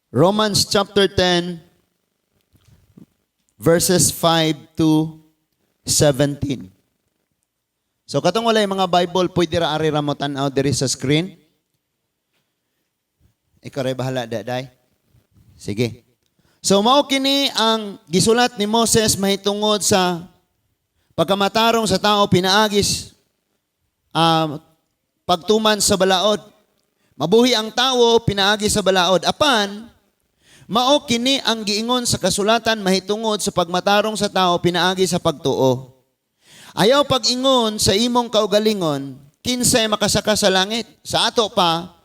Romans chapter 10, verses 5 to 17. So katong walay mga Bible, pwede ra ari ra mo tan-aw diri sa screen. Ikaw ray bahala daday. Sige. So mao kini ang gisulat ni Moses mahitungod sa pagkamatarong sa tao pinaagis pagtuman sa balaod. Mabuhi ang tao pinaagi sa balaod. Apan mao kini ang giingon sa kasulatan mahitungod sa pagmatarong sa tao pinaagi sa pagtuo. Ayaw pag-ingon sa imong kaugalingon kinsay makasaka sa langit. Sa ato pa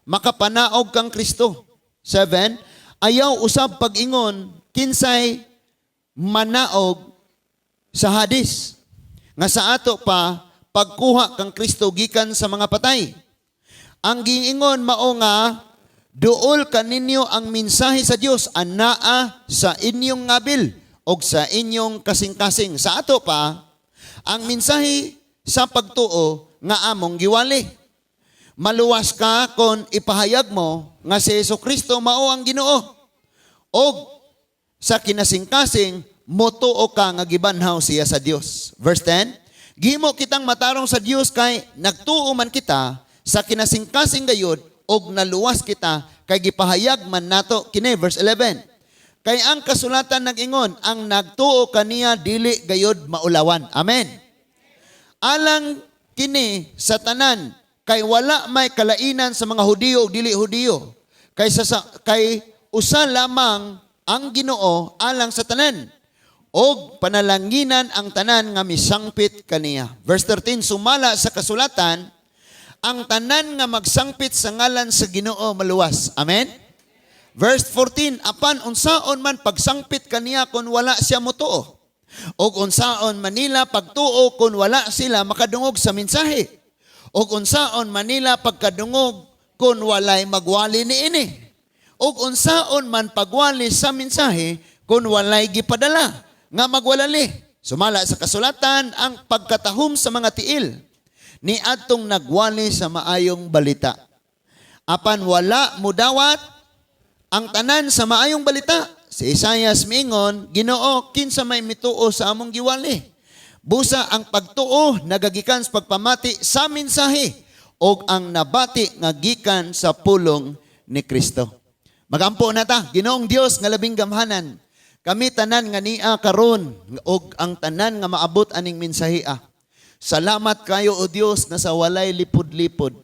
makapanaog kang Kristo. 7. Ayaw usab pag-ingon kinsay manaog sa hadis. Nga sa ato pa pagkuha kang Kristo gikan sa mga patay. Ang giingon mao nga duol kaninyo ang mensahe sa Dios anaa sa inyong ngabil o sa inyong kasing-kasing. Sa ato pa ang mensahe sa pagtuo nga among giwali. Maluwas ka kon ipahayag mo nga si Jesucristo mao ang Ginoo. O sa kinasing-kasing motuo ka nga gibanhaw siya sa Dios. Verse 10, gihimo kitang matarong sa Dios kay nagtuo man kita sa kinasing-kasing gayud og naluwas kita kay gipahayag man nato kini. Verse 11, kay ang kasulatan nag-ingon ang nagtuo kaniya dili gayud maulawan. Amen. Alang kini sa tanan kay wala may kalainan sa mga Hudiyo ug dili Hudiyo. Kay usa lamang ang Ginoo alang sa tanan. Og panalanginan ang tanan nga misangpit kaniya. Verse 13, sumala sa kasulatan ang tanan nga magsangpit sa ngalan sa Ginoo maluwas. Amen. Verse 14, apan unsaon man pagsangpit kaniya kun wala siya motuo. Og unsaon manila pagtuo kun wala sila makadungog sa mensahe. Og unsaon manila pagkadungog kun walay magwali niini. Og unsaon man pagwali sa mensahe kun walay gipadala nga magwalali. Sumala sa kasulatan ang pagkatahom sa mga tiil ni adtong nagwali sa maayong balita. Apan wala mudawat ang tanan sa maayong balita. Si Isaias miingon, Ginoo, kinsa may mituo sa among giwali. Busa ang pagtuo nagagikan sa pagpamati sa mensahe o ang nabati nga gikan sa pulong ni Kristo. Magampo na ta, Ginoong Dios nga labing gamhanan. Kami tanan nga niya karon og ang tanan nga maabot aning mensahea. Salamat kayo o Dios nga sa walay lipod-lipod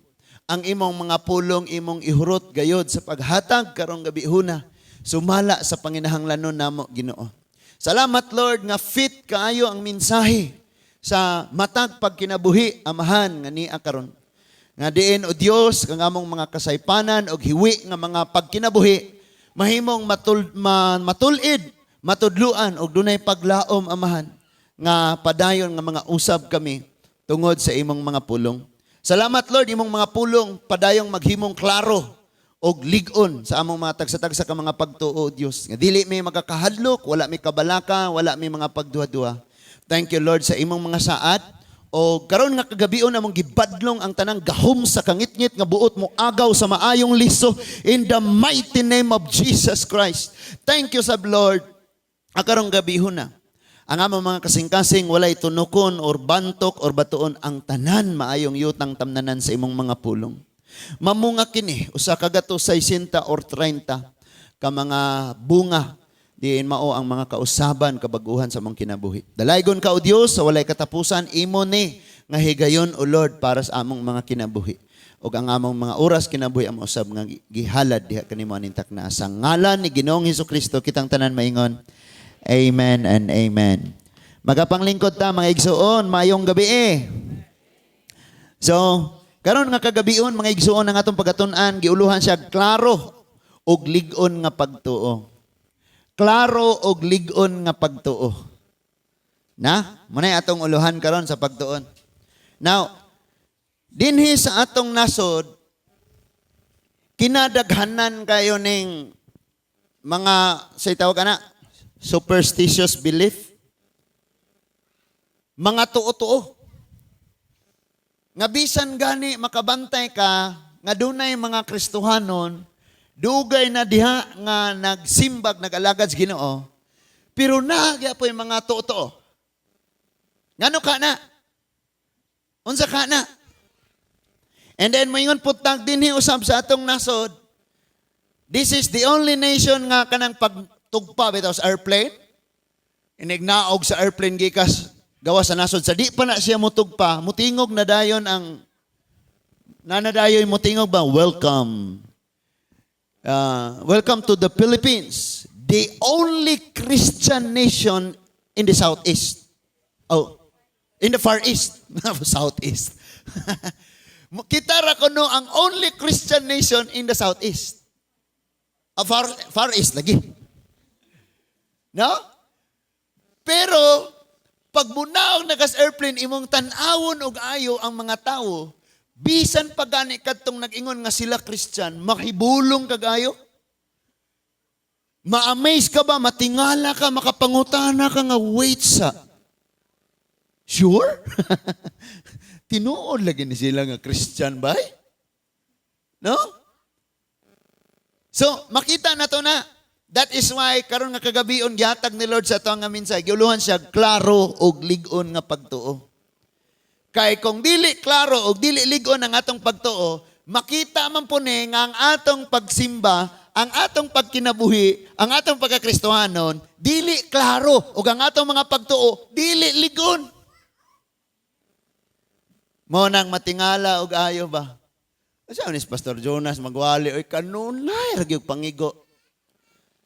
ang imong mga pulong imong ihurot gayod sa paghatag karong gabi huna. Sumala sa panginahanglanon namo Ginoo. Salamat Lord nga fit kaayo ang mensahe sa matag pagkinabuhi amahan nga niya karon. Nga diin o Dios kang among mga kasaypanan og hiwi nga mga pagkinabuhi mahimong matulid, matudluan og dunay paglaom amahan nga padayon nga mga usab kami tungod sa imong mga pulong. Salamat Lord imong mga pulong padayong maghimong klaro og lig-on sa among mga tagsa-tagsa ka mga pagtuo Dios. Nga dili may magakahadlok, wala may kabalaka, wala may mga pagduha-duha. Thank you Lord sa imong mga saad. O karon nga kagabion among gibadlong ang tanang gahom sa kangitngit nga buot mo agaw sa maayong liso in the mighty name of Jesus Christ. Thank you sab Lord. Karong gabihon na. Ang among mga kasing-kasing walay tunokon or bantok or batuon ang tanan maayong yutang tamnanan sa imong mga pulong. Mamunga kini usa ka gato 60 or 30 ka mga bunga diin mao ang mga kausaban kabaguhan sa mong kinabuhi. Dalaygon ka o Dios sa walay katapusan imo ni nga higayon o Lord para sa among mga kinabuhi. Og ang among mga oras kinabuhi amo usab nga gihalad diha kanimo aning takna sa ngalan ni Ginoong Hesukristo kitang tanan maingon. Amen and amen. Magapanglingkod ta mga igsuon, mayong gabi So, karon nga kagabion mga igsuon ang atong pagatun-an giuluhan siya klaro og lig-on nga pagtuo. Klaro og lig-on nga pagtuo. Na? Munay atong uluhan karon sa pagtuon. Now, dinhi sa atong nasod kinadaghanan kayo ning mga say tawag ana superstitious belief. Mga tuo-tuo. Nga bisan gani makabantay ka nga dunay mga Kristohanon dugay na diha nga nagsimbag, nagalagad sa Ginoo, pero nagya po yung mga totoo. Ngano ka na? Unsa ka na? And then, mayon putag din usab sa atong nasod, this is the only nation nga kanang pagtugpa bitaw sa airplane. Inignaog sa airplane gikas gawa sa nasod. Sa di pa na siya mutugpa, mutingog na dayon ang nanadayoy mutingog ba? Welcome. Welcome to the Philippines. The only Christian nation in the Southeast. Oh, in the Far East. Southeast. Kita ra kuno ang only Christian nation in the Southeast. Far East lagi. No? Pero, pag munaog nagas airplane, imong tanawon og ayo ang mga tao, bisan pa gani kadtong nag-ingon nga sila Christian, makibulong kagayo? Ma-amaze ka ba? Matingala ka? Makapangutana ka nga, wait sa... Sure? Tinuod lagi ni sila nga Christian ba? No? So, makita na to na. That is why, karon nga kagabion, gihatag ni Lord sa ito nga minsay, giuluhan siya, klaro o ligon nga pagtuo. Kay kung dili klaro o dili ligon ang atong pagtuo, makita man po ni nga ang atong pagsimba, ang atong pagkinabuhi, ang atong pagkakristohanon, dili klaro o ang atong mga pagtuo, dili ligon. Mo nang matingala og ayo ba? Asa ni Pastor Jonas magwali oy kanunay ra gyud pangigo.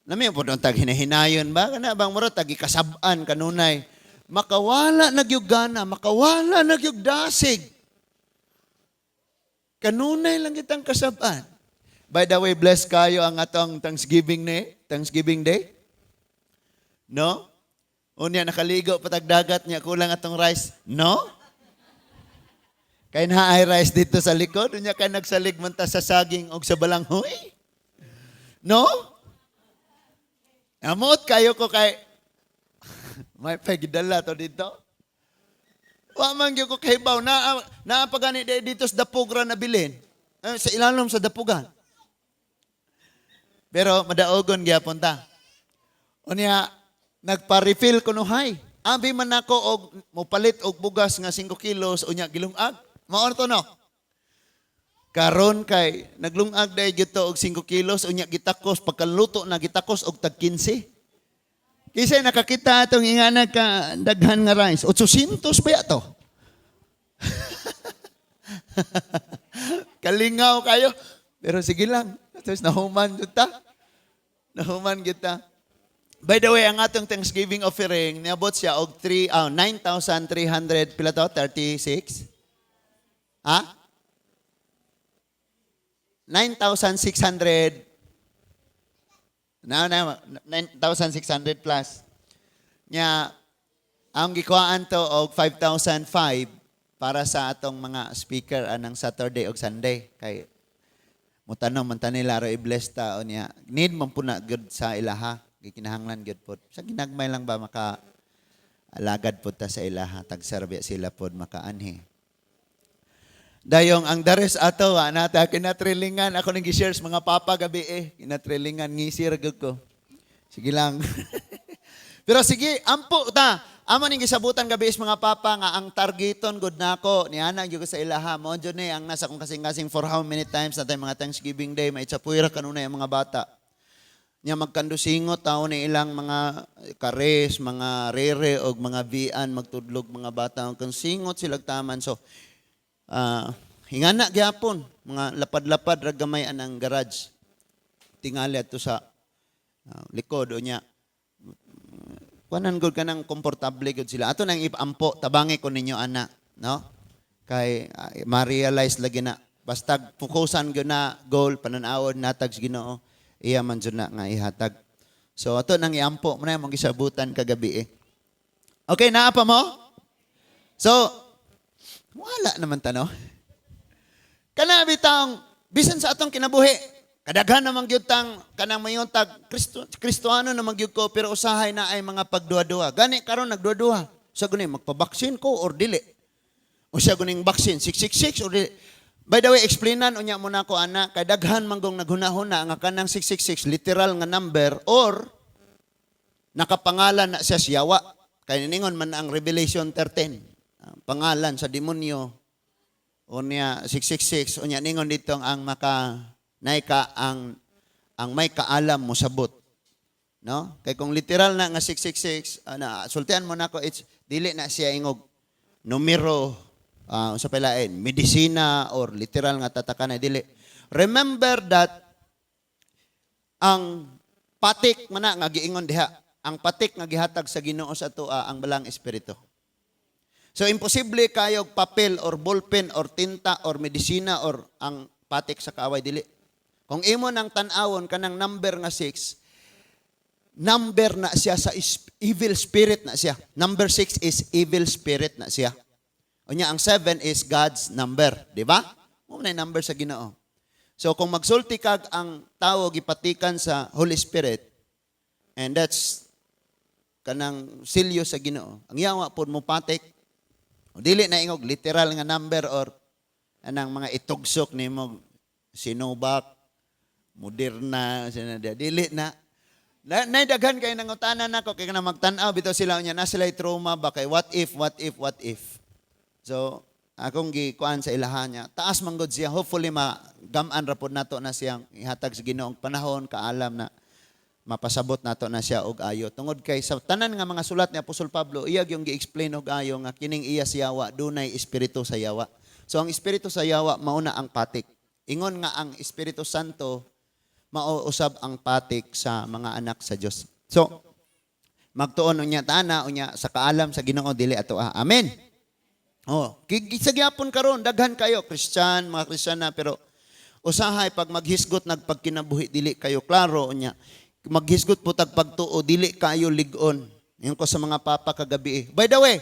Nami po tag hinahinayon ba kana bang muro tag ikasab-an kanunay. Makawala na gyud gana, makawala na gyud dasig. Kanunay lang kitang kasab-an. By the way, bless kayo ang atong Thanksgiving Day. No? Unya nakaligo patag dagat niya kulang atong rice. No? Kaya na ay rice dito sa likod, unya kay nagsalig man ta sa saging o sa balanghoy. No? Amot kayo ko kay may pagidala to dito. Wa man gyud ko kay baw na pagani dito sa dapugra na bilin. Sa ilalom sa dapugan. Pero madaogon gyapon ta. Unya nagpa-refill ko no hay. Abi man nako og mopalit og bugas nga 5 kilos unya gilungag. Maor to no. Karon kay naglungag day gyud to og 5 kilos unya gitakos pagkaluto na gitakos og tag 15. Kisay nakakita atong ingana ka daghan nga rice. 800 ba yato? Kalingaw kayo. Pero sige lang. Tapos nahuman kita. Nahuman kita. By the way, ang atong Thanksgiving offering, niabot siya og 9,300 pila to? 36? Ha? 9,600. 9,600 plus. Nya, ang gikuhaan to og 5,005 para sa atong mga speaker anang Saturday o Sunday. Kay mutanong man ta nila ro i-bless ta o niya. Need man po na good sa ilaha. Gikinahanglan good po. Sa ginagmay lang ba maka alagad po ta sa ilaha. Tagserbe sila po makaanhi. Dayong ang dares ato, nata, kinatrilingan, ako nang gi-shares mga papa gabi kinatrilingan, ngisir ko. Sige lang. Pero sige, ampo ta. Amo ning gisabutan gabi is mga papa nga ang targeton good nako ni ana gyud sa ilaha mo jud ni ang nasa kong kasing-kasing for how many times na tay mga Thanksgiving Day may itsapuira kanunay ang mga bata. Nya magkandusingot taon ni ilang mga kares, mga rere og mga vian magtudlog mga bata kung singot sila taman. So hingana gyapon mga lapad-lapad ra gamay anang garage tingali ato sa likod o nya kuanan gud kanang komportable gud sila ato nang ipampo tabangi ko ninyo ana no kay ma-realize lagi na basta fokusan gyud na goal panan-awon natag sa Ginoo iya man jud na nga ihatag so ato nang iampo mo na mong gisabutan kagabi okay naa pa mo so wala naman tano. Kana bitang bisan sa atong kinabuhi. Kadaghan naman gyud tang kanang mayon tag Kristohano naman gyud ko pero usahay na ay mga pagduha-duha. Gani karon nagduha-duha. Sa guni magpabaksin ko or dili. O siya guning baksin 666 or dili. By the way, explainan unya mo na ko ana kay daghan manggong naghunahuna nga kanang 666 literal nga number or nakapangalan na siya siyawa. Kay ningon man ang Revelation 13. Pangalan sa demonyo unya 666 unya ningon dito ang naika ang may kaalam mo sabot. No? Kay kung literal na nga 666 sultian mo na ko it's dili na siya ingog numero sa palain, medisina or literal nga tatakana dili. Remember that ang patik man nga giingon diha, ang patik nga gihatag sa Ginoo sa atoa ang balang espiritu. So imposible kayog papel or ballpen or tinta or medisina or ang patik sa kaaway dili. Kung imo nang tan-awon kanang number nga 6, number na siya sa evil spirit na siya. Number 6 is evil spirit na siya. Unya ang 7 is God's number, di ba? Mo na number sa Ginoo. So kung magsulti kag ang tao gipatikan sa Holy Spirit, and that's kanang silyo sa Ginoo. Ang yawa pod mo patik. O dili na ingog literal nga number or anang mga itugsok nimo Sinovac, Moderna, dili na. Naidaghan kay nangutanan nako kay kana magtan-aw bitaw sila unya na sila trauma ba kay what if. So, akong gikuan sa ilahan niya. Taas manggod siya. Hopefully, magamaan rapod nato na siyang ihatag sa Ginoong panahon, kaalam na mapasabot nato na siya og ayo. Tungod kay sa tanan nga mga sulat ni Apostol Pablo, iyag yung gi-explain og ayo nga kining iya siyawa, dunay espiritu sa yawa. So, ang espiritu sa yawa, mauna ang patik. Ingon nga ang Espiritu Santo, mauusab ang patik sa mga anak sa Diyos. So, magtuon unya tana, unya sa kaalam sa Ginoo dili ato. Amen. Gisagyapon karon daghan kayo Christian, mga Christian na pero usahay pag maghisgot nagpagkinabuhi dili kayo klaro unya. Maghisgot po tag pagtuo dili kayo ligon. Ingon ko sa mga papa kagabi. By the way,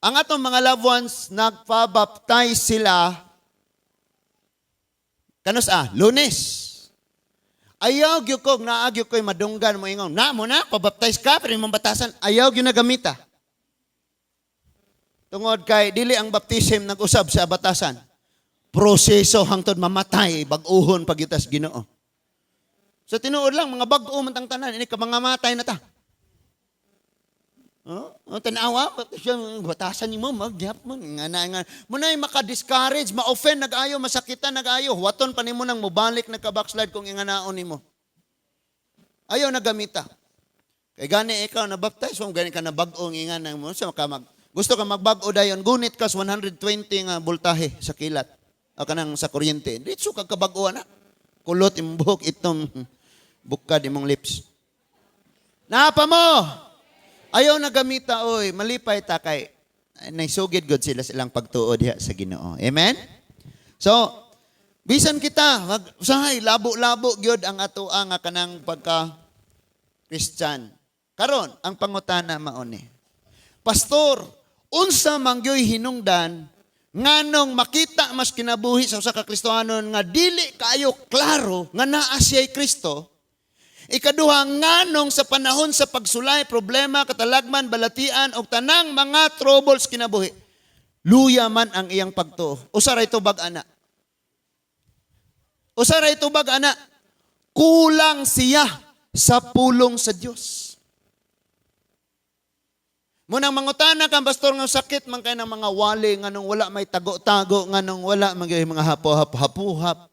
ang atong mga loved ones nagpa-baptize sila kanos Lunes. Ayaw gyud ko naagyo koy madunggan mo ingon. Na mo na pa-baptize ka pero imong batasan ayaw gyud na gamita. Tungod kay dili ang baptism nag-usab sa batasan. Proseso hangtod mamatay bag-uhon pagyutas Ginoo. So tinuod lang mga bag-o man tang tanan ini ka mga matay na ta. Tanawa batasan nimo magyap man nga munay maka-discourage, ma-offend nag-ayo, masakitan nag-ayo, waton pa nimo nang mobalik nagka-backslide kung inganaon nimo. Ayaw na gamita. Kay gani ikaw na baptize, kung gani ka na bag-o ingan mo sa gusto ka magbag-o dayon, gunit kas 120 nga voltahe sa kilat. O kanang sa kuryente. Ditso ka kabag-o na. Kulot imong buhok itong bukad imong lips. Napa mo? Ayaw na gamita, oy. Malipay ta kay naisugid god sila silang pagtuod diha sa Ginoo. Amen? So, bisan kita, usahay, labo-labo gyud ang atoa nga kanang pagka-Christian. Karon, ang pangutana mauni. Pastor, unsa mangyoy hinungdan nganong makita mas kinabuhi sa usa ka Kristohanon nga dili kaayo klaro nga naa siya'y Kristo. Ikaduha, nganong sa panahon sa pagsulay, problema, katalagman, balatian o tanang mga troubles kinabuhi, luya man ang iyang pagtuo. Usa ray tubag ana. Usa ray tubag ana. Kulang siya sa pulong sa Dios. Munang mangutana kang pastor nga sakit man kay ng mga wali nganong wala may tago-tago nganong wala magay mga hapuhap.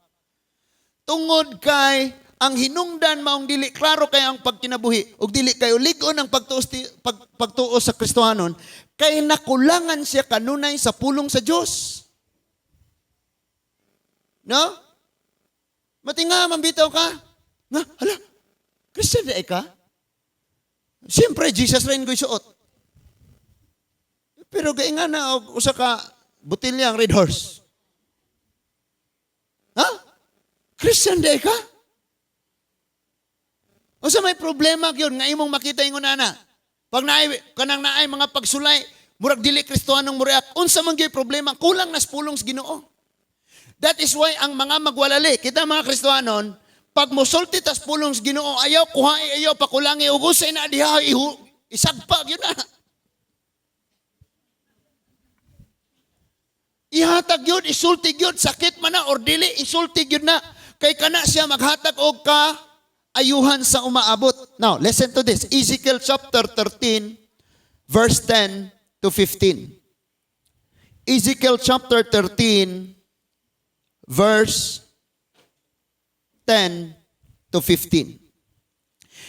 Tungod kay ang hinungdan maong dili klaro kay ang pagkinabuhi ug dili kayo lig-on ang pagtuo sa Kristohanon kay nakulangan siya kanunay sa pulong sa Dios. No? Matinga mambitaw ka. Nga, hala. Christian di ka? Siyempre Jesus rin ko'y suot. Pero gaya nga na, usa ka butilyang Red Horse. Ha? Christian day ka? O sa may problema yun, nga imong makita yung unana. Pag kanang naay mga pagsulay, murag dili Kristohanong muriak, unsa man gyud problema, kulang nas pulong sa Ginoo. That is why ang mga magwalali, kita mga Kristohanon, pag musulti tas pulong sa Ginoo, ayaw kuhai, ayaw pakulangi, ugusay na diha, isagpag yun na. Ihatag yun, isultig yun, sakit man na or dili, isultig yun na. Kay kana siya maghatag og ka ayuhan sa umaabot. Now, listen to this. Ezekiel chapter 13, verse 10 to 15. Ezekiel chapter 13, verse 10 to 15.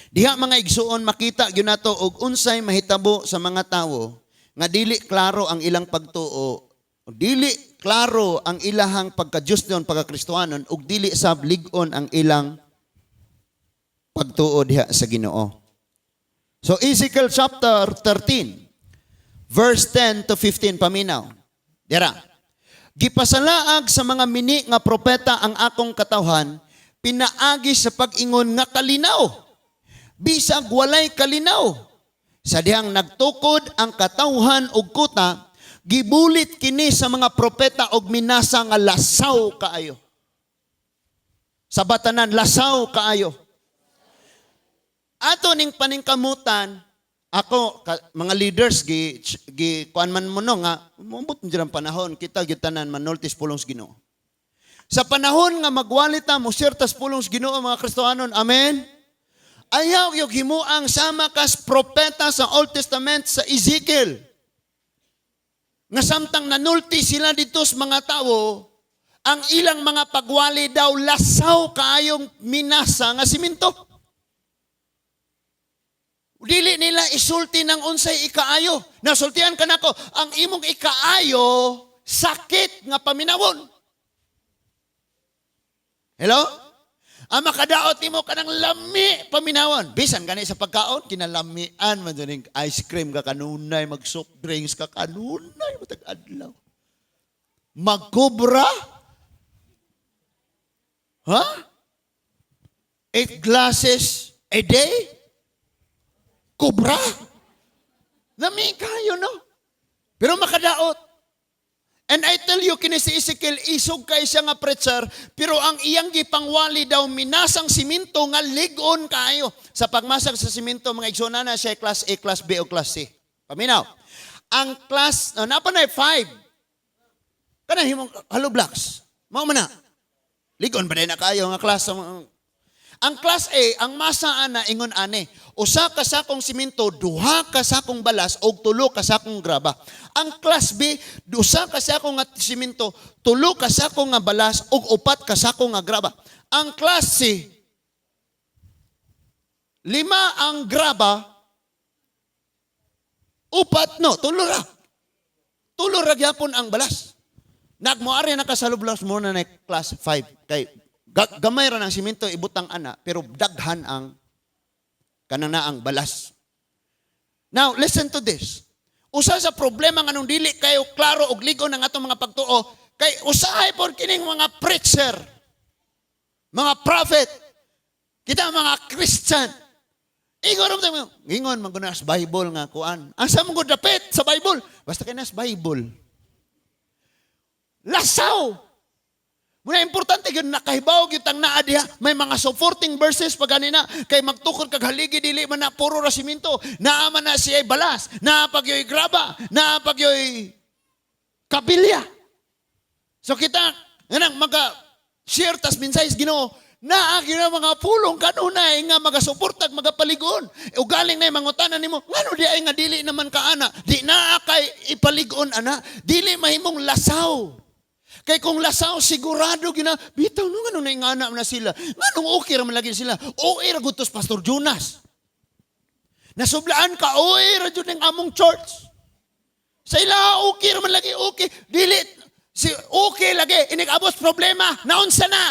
Diha mga igsuon makita gyud nato og unsay mahitabo sa mga tawo nga dili klaro ang ilang pagtuo, dili klaro ang ilahang pagka-Dios pagka-Kristohanon ug dili sab lig-on ang ilang pagtuo diha sa Ginoo. So Ezekiel chapter 13 verse 10 to 15 paminaw. Dira. Gipasalaag sa mga mini nga propeta ang akong katawhan, pinaagi sa pag-ingon nga kalinaw. Bisag walay kalinaw. Sa dihang nagtukod ang katawhan og kuta, gibulit kini sa mga propeta og minasa nga lasaw kaayo. Sa batanan, lasaw kaayo. Ato ning paningkamutan, ako, mga leaders, kuan man mo no, nga, umabot nyo panahon, kita gyutanan manultis pulong sa Ginoo. Sa panahon nga magwalita mo sirtas pulong sa Ginoo mga Kristohanon, amen? Ayaw yung himuang sama kas propeta sa Old Testament sa Ezekiel. Nga samtang nanulti sila dito sa mga tao, ang ilang mga pagwali daw lasaw kaayong minasa nga siminto. Dili nila isulti ng unsay ikaayo. Nasultihan ka nako, ang imong ikaayo, sakit nga paminawon. Hello? Ang makadaot mo ka ng lami paminawon. Bisan gani sa pagkaon, kinalamian man dyan ice cream ka kanunay, mag-soft drinks ka kanunay, matag-adlaw. Magkubra? Ha? 8 glasses a day? Kubra? Lami kayo, no? Pero makadaot. And I tell you, kini si Ezekiel, isog kay siya nga preacher, pero ang iyang gipangwali daw, minasang siminto nga ligon kayo. Sa pagmasag sa siminto, mga igsona na siya class A, class B, o class C. Paminaw. Ang class, napa na 5. Kanang himong hollow blocks. Mao man na. Ligon ba din na kayo nga class. Ang class A, ang masa ana ingon ane, usa ka sakong siminto, duha ka sakong balas og tulo ka sakong graba. Ang class B, usa ka sakong siminto, tulo ka sakong nga balas og upat ka sakong nga graba. Ang class C, 5 ang graba, upat no, tulo ra. Tulo ra gyapon ang balas. Nagmoari na ka sa lublas mo na class 5 kay gamay ra ng siminto ibutang ana pero daghan ang kanang naang balas. Now, listen to this. Usa sa problema nga nung dili kayo klaro og ligon ang atong mga pagtuo kay usahay por kining mga preacher, mga prophet, kita mga Christian. Ingon man guna sa Bible nga kuan. Asa mo gud dapit sa Bible? Basta kay nas Bible. Lasaw. Muna importante yun, nakahibaw yun ang naa diha. May mga supporting verses pa ganina. Kay magtukod kag haligi dili man na puro rasiminto. Naaman na siya balas. Naapag yo'y graba. Naapag yo'y kabilya. So kita, ganang share tas minsay Ginoo. Naagi na mga pulong kanunay nga magasuportag magapaligon. Ugaling na yung mangutanan nimo. Ngano di ay nga dili naman ka ana. Di na kay ipaligon ana. Dili mahimong lasaw. Kay kung lasaw, sigurado gina, bitaw nung ano na ingana na sila. Nganong okay raman lagi sila. Okay ra gutos Pastor Jonas. Nasublaan ka, okay ra dyan ng among church. Sa ila, okay raman lagi, okay. Dili, okay lagi, inig-abos problema, naunsa na.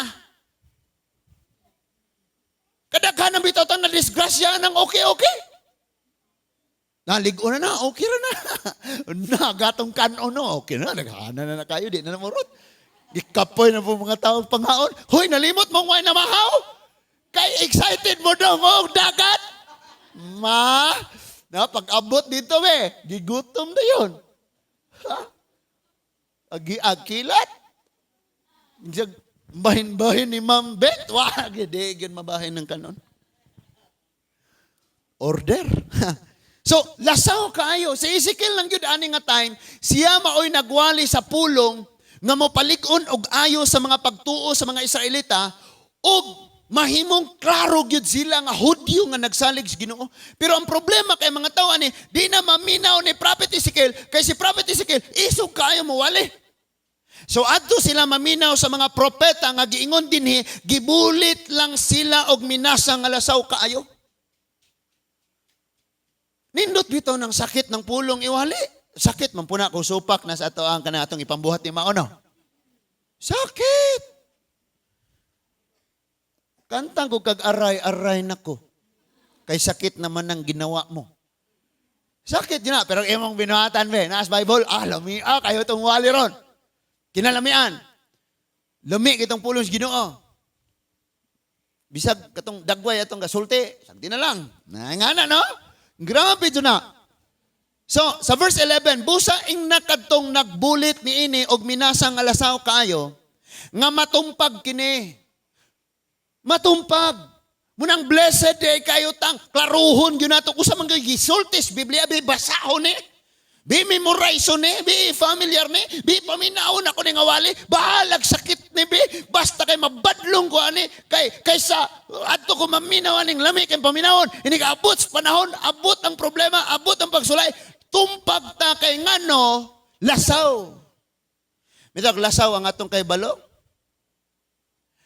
Kadaghan ang bitaw na disgrasya ng okay. Naligo na, okay ra na. Nagatong kanon, no, okay na, naghana na kayo, di na namurot. Ikapoy na po mga tao panghaon. Hoy, nalimot mong way na mahaw? Kay excited mo daw mo, dagat? Pag-abot dito, gigutom na yun. Agi-agilat. Bahin-bahin ni Ma'am Bet. Wah, gidigin mabahin ng kanon. Order. So, lasaw kaayo. Si Ezekiel lang yun ani nga time, siya maoy nagwali sa pulong, nga mopalig-on og ayo sa mga pagtuo sa mga Israelita og mahimong klaro gyud sila nga Hudyo nga nagsalig sa Ginoo. Pero ang problema kay mga tao ani di na maminaw ni Prophet Ezekiel kay si Prophet Ezekiel isog kaayo mowali. So adto sila maminaw sa mga propeta nga giingon dinhi gibulit lang sila og minasa nga lasaw kaayo. Nindot bitaw ng sakit ng pulong iwali. Sakit man puna kung supak na sa ato ang kanatong ipambuhat ni maono. Sakit. Kantang ko kag aray-aray nako. Kay sakit naman ang ginawa mo. Sakit yun na, pero imong binuhatan be, naas Bible, lami, kayo itong wali ron. Kinalamian. Lami kitong pulong sa Ginoo. Bisag katong dagway atong gasulti, sagdi na lang. Nga na, no? Grabe ito na. So, sa verse 11, busa ing nakadtong nagbulit ni ini og minasang alasaw kaayo, nga matumpag kini. Matumpag. Munang blessed day kayo tang, klaruhon yun nato. Kusa man gisultis, Biblia, bi basahon ni. Bi memorize ni, bi familiar ni, bi paminaon ako ni ngawali, bahalag sakit ni bi, basta kay mabadlong ko ani, kaysa adto ko maminaw aning lami kay paminawon, hindi ka abot sa panahon, abot ang problema, abot ang pagsulay, tumpag ta kay ngano, lasaw. Mitag lasaw ang atong kay balong.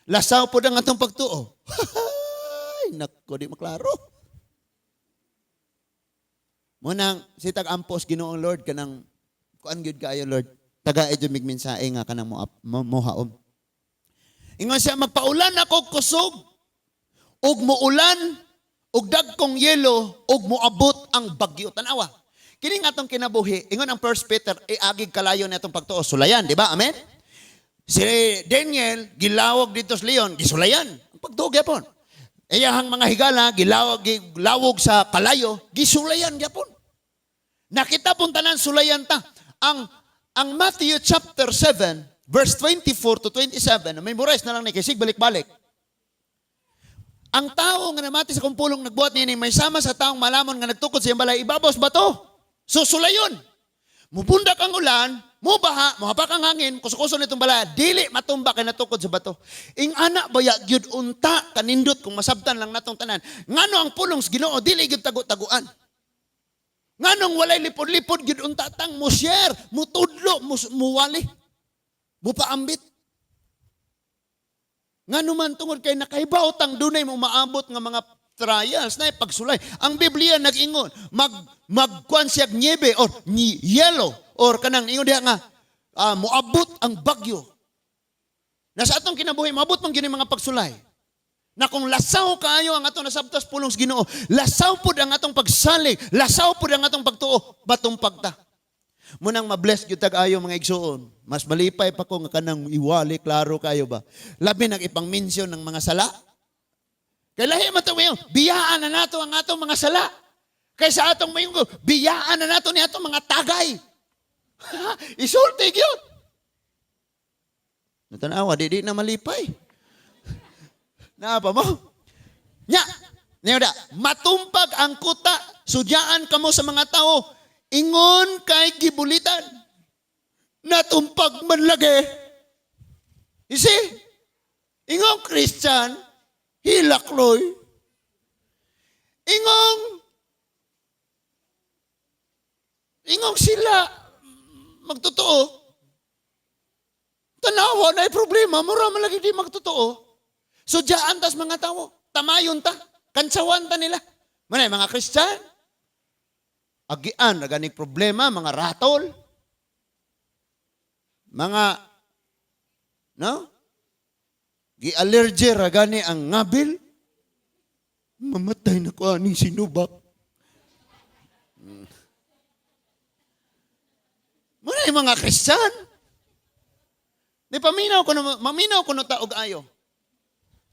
Lasaw po ang atong pagtuo. Ay, nako, di maklaro. Munang, si tag-ampos Ginoong Lord, kanang, kuan gyud kaayo Lord, taga-edyo migmensahe nga kanang mohaom. Ingon siya, magpaulan ako kusog, og muulan, og dagkong yelo, og moabot ang bagyo. Tanawa. Kini nga atong kinabuhi, ingon ang 1 Peter, agig kalayo na itong pagtuo. Sulayan, di ba? Amen? Si Daniel, gilawag dito sa leon, gisulayan. Ang pagtuo gyapon. Iyahang mga higala, gilawag sa kalayo, gisulayan gyapon. Nakita pong tanan, sulayan ta. Ang Matthew chapter 7, verse 24 to 27, memorize na lang ni Kisig, balik-balik. Ang tao nga namati sa kumpulong nagbuhat niya, may sama sa taong malamon nga nagtukod sa iyang balay, ibabaw sa bato. Susulayon. Mupundak ang ulan, mubaha, muhapak ang hangin, kusukuso nitong bala, dili matumba kay natukod sa bato. Ing anak baya gyud unta kanindot kung masabtan lang natong tanan. Ngano ang pulong sa Ginoo dili gyud tagu-taguan. Nganong walay lipod-lipod gyud unta tang musyer, mutudlo, muwali. Mupaambit. Ngano man tungod kay nakahibaw tang dunay mo maabot nga mga trials na pagsulay. Ang Biblia nag-ingon, magkuan siya niebe or ni yellow or kanang ingon diha nga moabot ang bagyo. Nasa atong kinabuhi maabot man gini mga pagsulay. Na kung lasaw kaayo ang atong nasabtas pulong sa Ginoo, lasaw pud ang atong pagsalig, lasaw pud ang atong pagtuo, batumpag ta. Munang mabless gyud tag-ayo mga igsuon. Mas malipay pa ko nga kanang iwali klaro kayo ba. Labi nag ipang mention ng mga sala. Kay lahi man tayo, biyaan na nato ang atong mga sala. Kaysa atong mayong biyaan na nato ni atong mga tagay. Isulti yun. Natanawa, di na malipay. Naapa mo? Nya, matumpag ang kuta, sudyaan kamo sa mga tao, ingon kay gibulitan. Natumpag man lagi. You see? Ingon Christian, hilakloy. Ingong sila magtotoo. Tanawa na problema, mura man lagi di magtotoo. So diyaan tas mga tao, tamayon ta, kansawan ta nila. Manay mga Christian, agian, naganig problema, mga ratol, mga, no? Gi-allergy ragani ang ngabil. Mamatay na ko ani sinubak. Muna yung mga Christian. Di maminaw ko no taog ayo.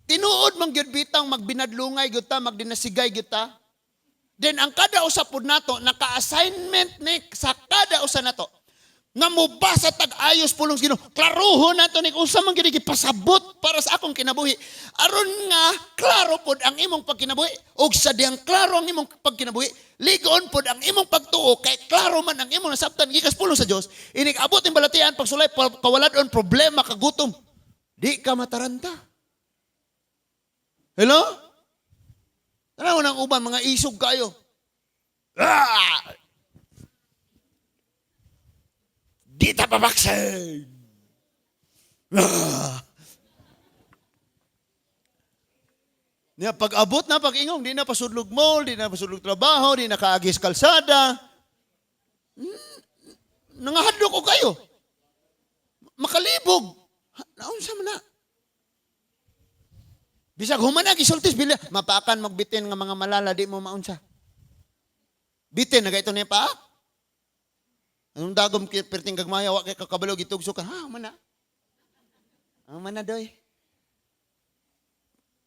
Tinuod mang gyud bitang magbinadlungay gyud ta, magdinasigay gyud ta. Then ang kada usa pud nato naka-assignment ni sa kada usa nato. nga mubasa tag-ayos pulong Ginoo. Klaruhon nato ni unsa man gid pasabot para sa akong kinabuhi. Aron nga klaro pod ang imong pagkinabuhi ug sa diyang klaro ang imong pagkinabuhi, ligon pod ang imong pagtuo kay klaro man ang imong nasabtan gikas pulong sa Dios. Inig abot ning balatian pagsulay kawaladon problema kagutom. Di ka mataranta. Hello? Tanaw nang uban mga isog kayo. Ah! Di ta babaksan. Ah! Niya pag-abot na pag-ingong, di na pasudlog mall, di na pasudlog trabaho, di na kaagis kalsada. Nangahadlok ko kayo. Makalibog. Naunsa man na. Bisag human na gisultis bila mapakan magbitin nga mga malala di mo maunsa. Bitin na ito niya pa. Anong dagom perting gagmaya wa kay kakabalo gitugso ka. Ha man na. Ang man na doy.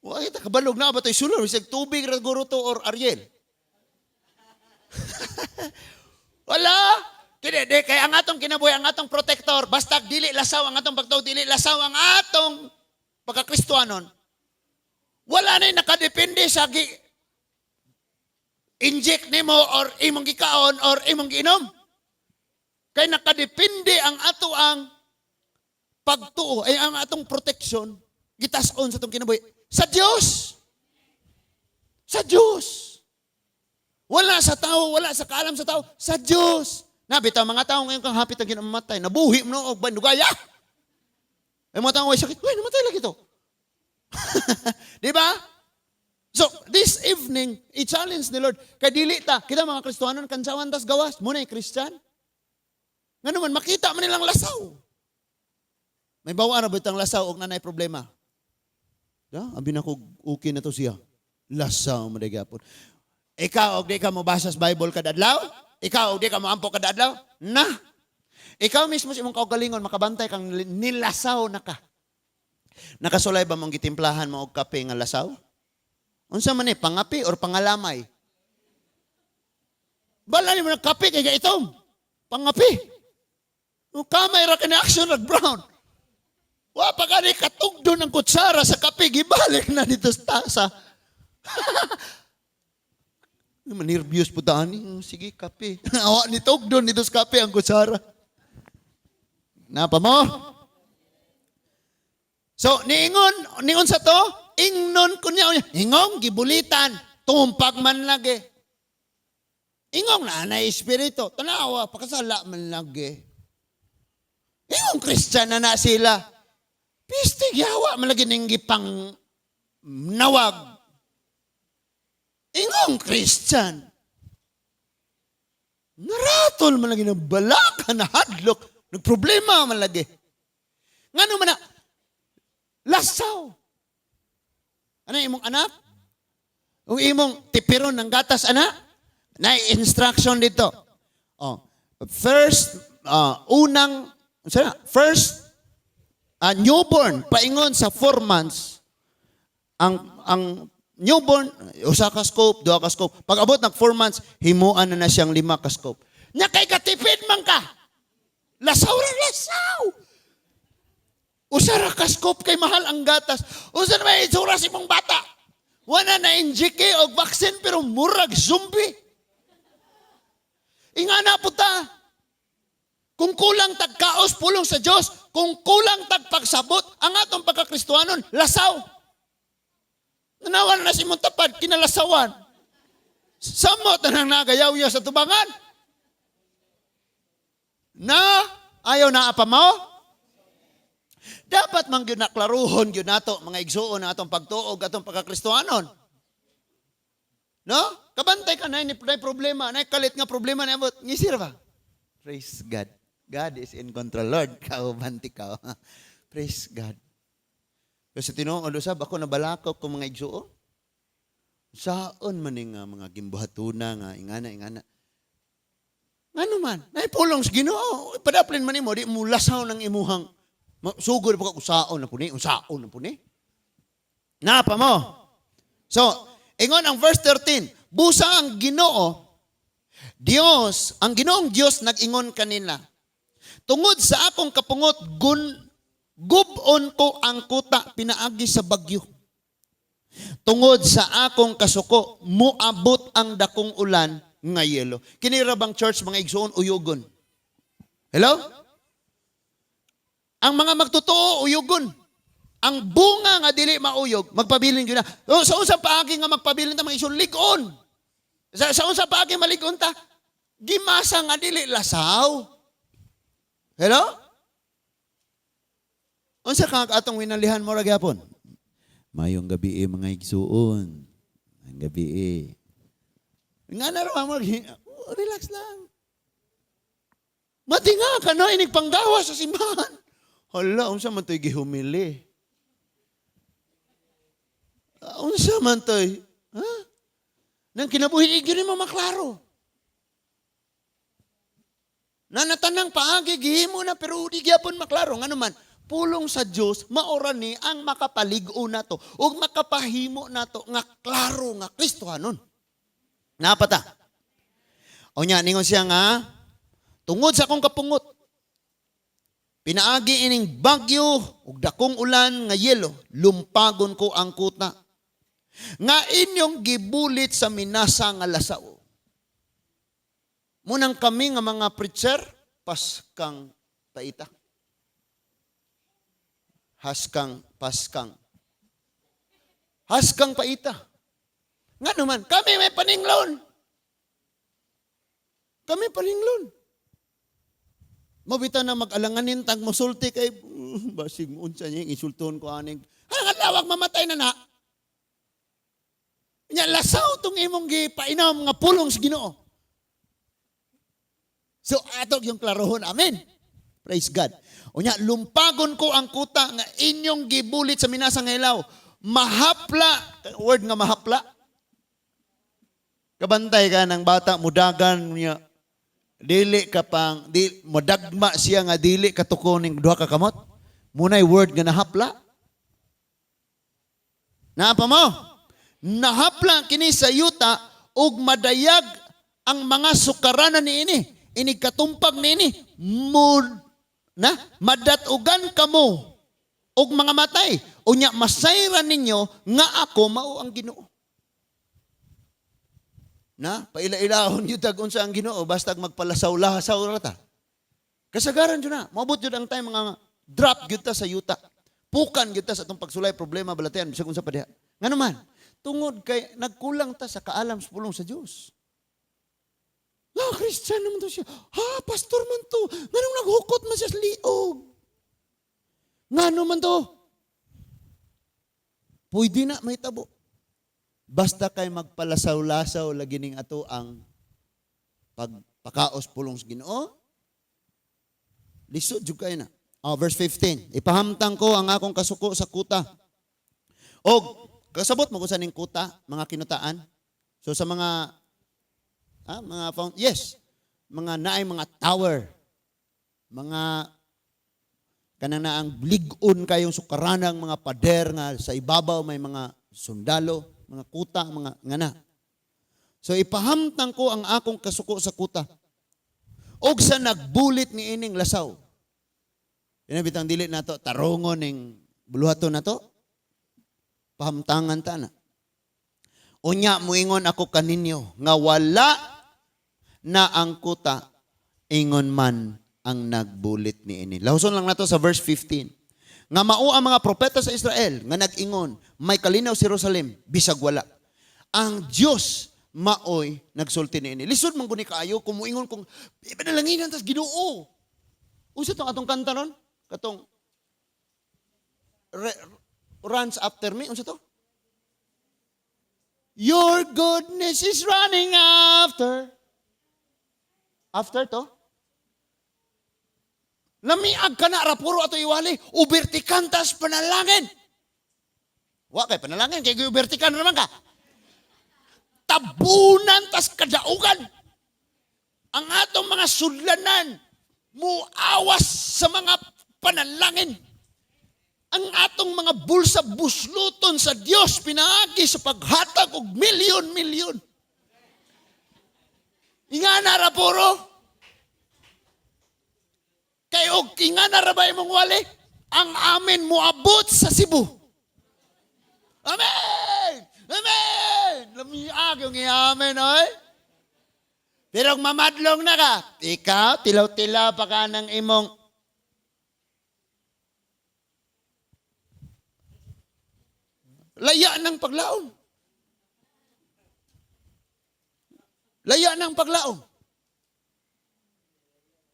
Wa kita kabalog na ba toy sulod bisag tubig ra guro to or Ariel. Wala. Kini de kay ang atong kinabuhi ang atong protector basta dili lasaw ang atong pagtuo dili lasaw ang atong pagkakristohanon. Wala na nakadepende sa inject nimo or imong gikaon or imong giinom. Kay nakadepende ang ato ang pagtuo ay ang atong protection gitas-on sa atong kinabuhi sa Dios. Sa Dios. Wala sa tao, wala sa kaalam sa tao, sa Dios. Nabitaw mga tao ngayon kang hapit ang ginamatay, nabuhi mo og bandugaya. Ay mga tao ay sakit, "Uy, namatay lagi to." Di ba? So, this evening, i-challenge ni Lord. Kay dili ta, kita mga Kristohanon kansawan tas gawas, muna Christian. Nga naman, makita man nilang lasaw. May bawa na bitang lasaw og nanay problema. Abi na ko okay na to siya. Lasaw mo gyapon. Ikaw og di ka mo basa sa Bible kada adlaw? Ikaw og di ka mo ampo kada adlaw? Na. Ikaw mismo sa imong kaugalingon makabantay kang nilasaw na ka. Nakasulay ba mong gitimplahan mo og kape nga lasaw? Unsa man ni pangapi or pangalamay? Bala ni mo ng kape kay gaitom. Pangapi. Yung kamay ra kani action at brown. Wa pa gani katugdo ng kutsara sa kape gibalik na dito sa tasa. Nervyos po tani. Sige, kape. Awa ni tugdo dito sa kape ang kutsara. Napa mo? So, niingon sa to, ingnon ko niya. Ingong, gibulitan. Tumpag man lagi. Ingong na espiritu. Tanawa, pakasala man lagi. Ingong Christian na sila. Pistig yawa man lagi ning gipang nawag. Ingong Christian. Naratol man lagi ng balaka na hadlok. Nagproblema man lagi. Ngano man na, lasaw. Ano imong anak? O imong tipiron ng gatas, anak? Na instruction dito. First, newborn, paingon sa 4 months. Ang newborn, usa ka scope, 2 ka scope. Pag abot ng 4 months, himuan na siyang 5 ka scope. Nya kay katipid man ka. Lasaw ra lasaw. Usa ra ka scope kay mahal ang gatas. Usa na may itsura si mong bata. Wala na injike og vaccine pero murag zombie. Ingana po ta. Kung kulang tagkaos pulong sa Dios, kung kulang tagpagsabot ang atong pagkakristohanon, lasaw. Nanawan na si mong tapad kinalasawan. Samot na nang nagayaw sa tubangan. Na ayaw na apa mo? Dapat man gyud naklaruhon gyud nato mga igsuon na atong pagtuog atong pagkakristohanon. No? Kabantay ka na problema, na kalit nga problema na abot. Ngisir ba? Praise God. God is in control. Lord, kaubanti ka. Praise God. Kasi tinuod usab ako nabalakaw ko mga igsuon. Saon man nga mga gimbuhatuna nga ingana. Ngano man? Naipulong sa Ginoo. Padaplin man nimo di mo lasaw ng imuhang sugod pa ka usaon na puni. Napa mo? So, ingon ang verse 13, busa ang Ginoo, Dios, ang Ginoong Dios nag-ingon kanila. Tungod sa akong kapungot, gubon ko ang kuta pinaagi sa bagyo. Tungod sa akong kasuko, muabot ang dakong ulan nga yelo. Kini ra bang church mga igsoon uyugon? Hello? Ang mga magtotoo uyugon. Ang bunga nga dili mauyog, magpabilin gyud na. Sa usa paagi nga magpabilin ta mga igsoon ligon. Sa usa paagi maligon ta, gimasa nga dili lasaw. Hello? Unsa ka atong winalihan mo ra gyapon? Mayong gabi mga igsuon. Ang gabi. Nga na raw mo, relax lang. Matinga ka na, inig panggawa sa simbahan. Hala, unsa man to'y gihumili? Unsa man to'y? Ha? Nang kinabuhi, yun mo maklaro. Nanatanang paagi, gihimo na, pero di gyapon maklaro. Nga naman, pulong sa Diyos, maora ni ang makapaligo na to, o makapahimo na to, nga klaro, nga Kristohanon. Napata. O niya, ningon siya nga, tungod sa akong kapungot, pinaagi ining bagyo, ug dakong ulan nga yelo, lumpagon ko ang kuta. Nga inyong gibulit sa minasa nga lasao. Munang kami nga mga preacher, paskang paita. Haskang paita. Nga naman, kami may paninglon. Kami paninglon. Mabita na mag-alanganin, tag musulti kay, basig unsa niya, insultuhon ko aning, hangat lawak, mamatay na na. Nya lasaw tong imong gipainom nga pulong sa Ginoo. So atog yung klarohon. Amen. Praise God. Unya lumpagon ko ang kuta nga inyong gibulit sa minasang hilaw. Mahapla, word nga mahapla. Kabantay ka ng bata, mudagan niya. Dili ka pang, madagma siya nga dili katuko ning duha ka kamot. Munay word nga nahapla. Naapa mo? Nahapla kini sa yuta ug madayag ang mga sukaranan niini. Ini katumpag niini. Madatugan kamo ug mga matay. Unya masayran ninyo nga ako mao ang Ginoo. Paila-ilahon yun tagun sa ang Ginoo, basta magpalasaw-lahasaw rata. Kasagaran yun na. Mabot yun ang time mga drop yun ta sa yuta. Pukan yun ta sa itong pagsulay, problema, balatayan, bisag unsa pa diha. Nga naman, tungod kay nagkulang ta sa kaalam sa pulong sa Diyos. Christian naman to siya. Pastor man to. Nga nung naghukot man siya sa liog. Nga naman to. Pwede na may tabo. Basta kay magpalasaw-lasaw lagi ning ato ang pagpakaos pulong sa Ginoo. Lisod jud kay na. Verse 15. Ipahamtang ko ang akong kasuko sa kuta. Og kasabot mo ko sa ning kuta, mga kinutaan. So sa mga mga naay mga tower, mga kanang naang ligon kayong sukaranang mga pader nga sa ibabaw may mga sundalo, mga kuta, mga ngana. So ipahamtang ko ang akong kasuko sa kuta. Og sa nagbulit ni ining lasaw. Inabitang dili nato tarongon ning buluhaton nato. Pahamtangan ta na. Unya muingon ako kaninyo nga wala na ang kuta ingon man ang nagbulit ni ini. Lahuson lang nato sa verse 15. Nga mao ang mga propeta sa Israel nga nag-ingon, may kalinaw si Jerusalem, bisag wala. Ang Dios maoy nagsulti ni ini. Lisod man guni kaayo kumuingon kung ipadalangin tas Ginoo. Unsa tong atong kanta ron? Katong runs after me. Unsa to? Your goodness is running after. After to? Lamiag ka na, rapuro ato iwali, ubertikan tas panalangin. Wa kay panalangin, kay ubertikan naman ka. Tabunan tas kadaugan. Ang atong mga sudlanan, muawas sa mga panalangin. Ang atong mga bulsa busluton sa Dios pinaagi sa paghatag og milyon-milyon. Inga na rapuro. Kay og kinga na rabay mong wali, ang amin moabot sa Cebu. Amen! Amen! Lamiag yung iamen, oy. Pero kung mamadlong na ka, ikaw, tilaw-tilaw pa ka ng imong laya ng paglaom. Laya ng paglaom.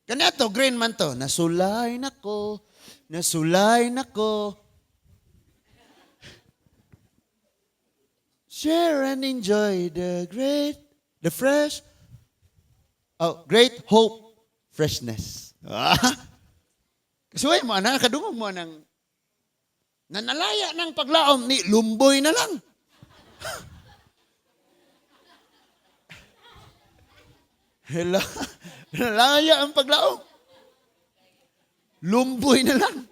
Kanato, green man to. Nasulay nako, nasulay nako. Share and enjoy the great hope, freshness. Kasuway mo, kadungog mo ng nanalaya ng paglaom ni lumboy na lang. Hello. Nalaya ang paglaom. Lumboy na lang.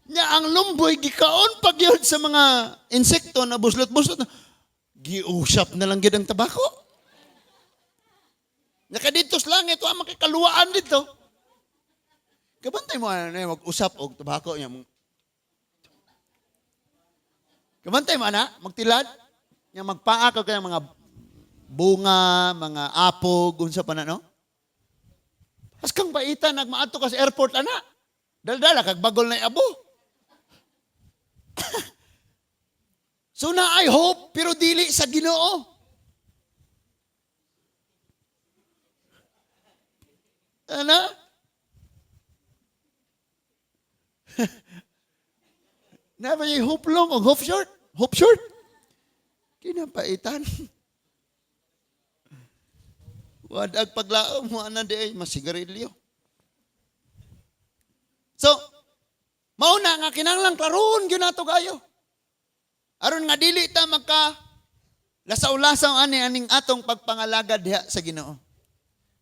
Nya ang lumboy gikaon pag yun sa mga insekto na buslot-buslot. Giusap na lang gid ang tabako. Nakaditos lang ito ang makikaluwaan dito. Kabantay mo na mag-usap og tabako niya. Kabantay mo na magtilad. Nya magpaak og kaya mga bunga, mga apog, unsa pa na, no? As kang baitan, nagmaato ka sa airport, ana. Daldala, kag bagol na abo. So na I hope, pero dili sa Ginoo. Ana? Never you hope long o hope short? Hope short? Kinapaitan. Wadag paglaom mo ana di ay masigarilyo. So, mauna nga kinahanglan klaron gyud nato kayo. Aron nga dili ta magka lasaw-lasaw aning atong pagpangalagad diha sa Ginoo.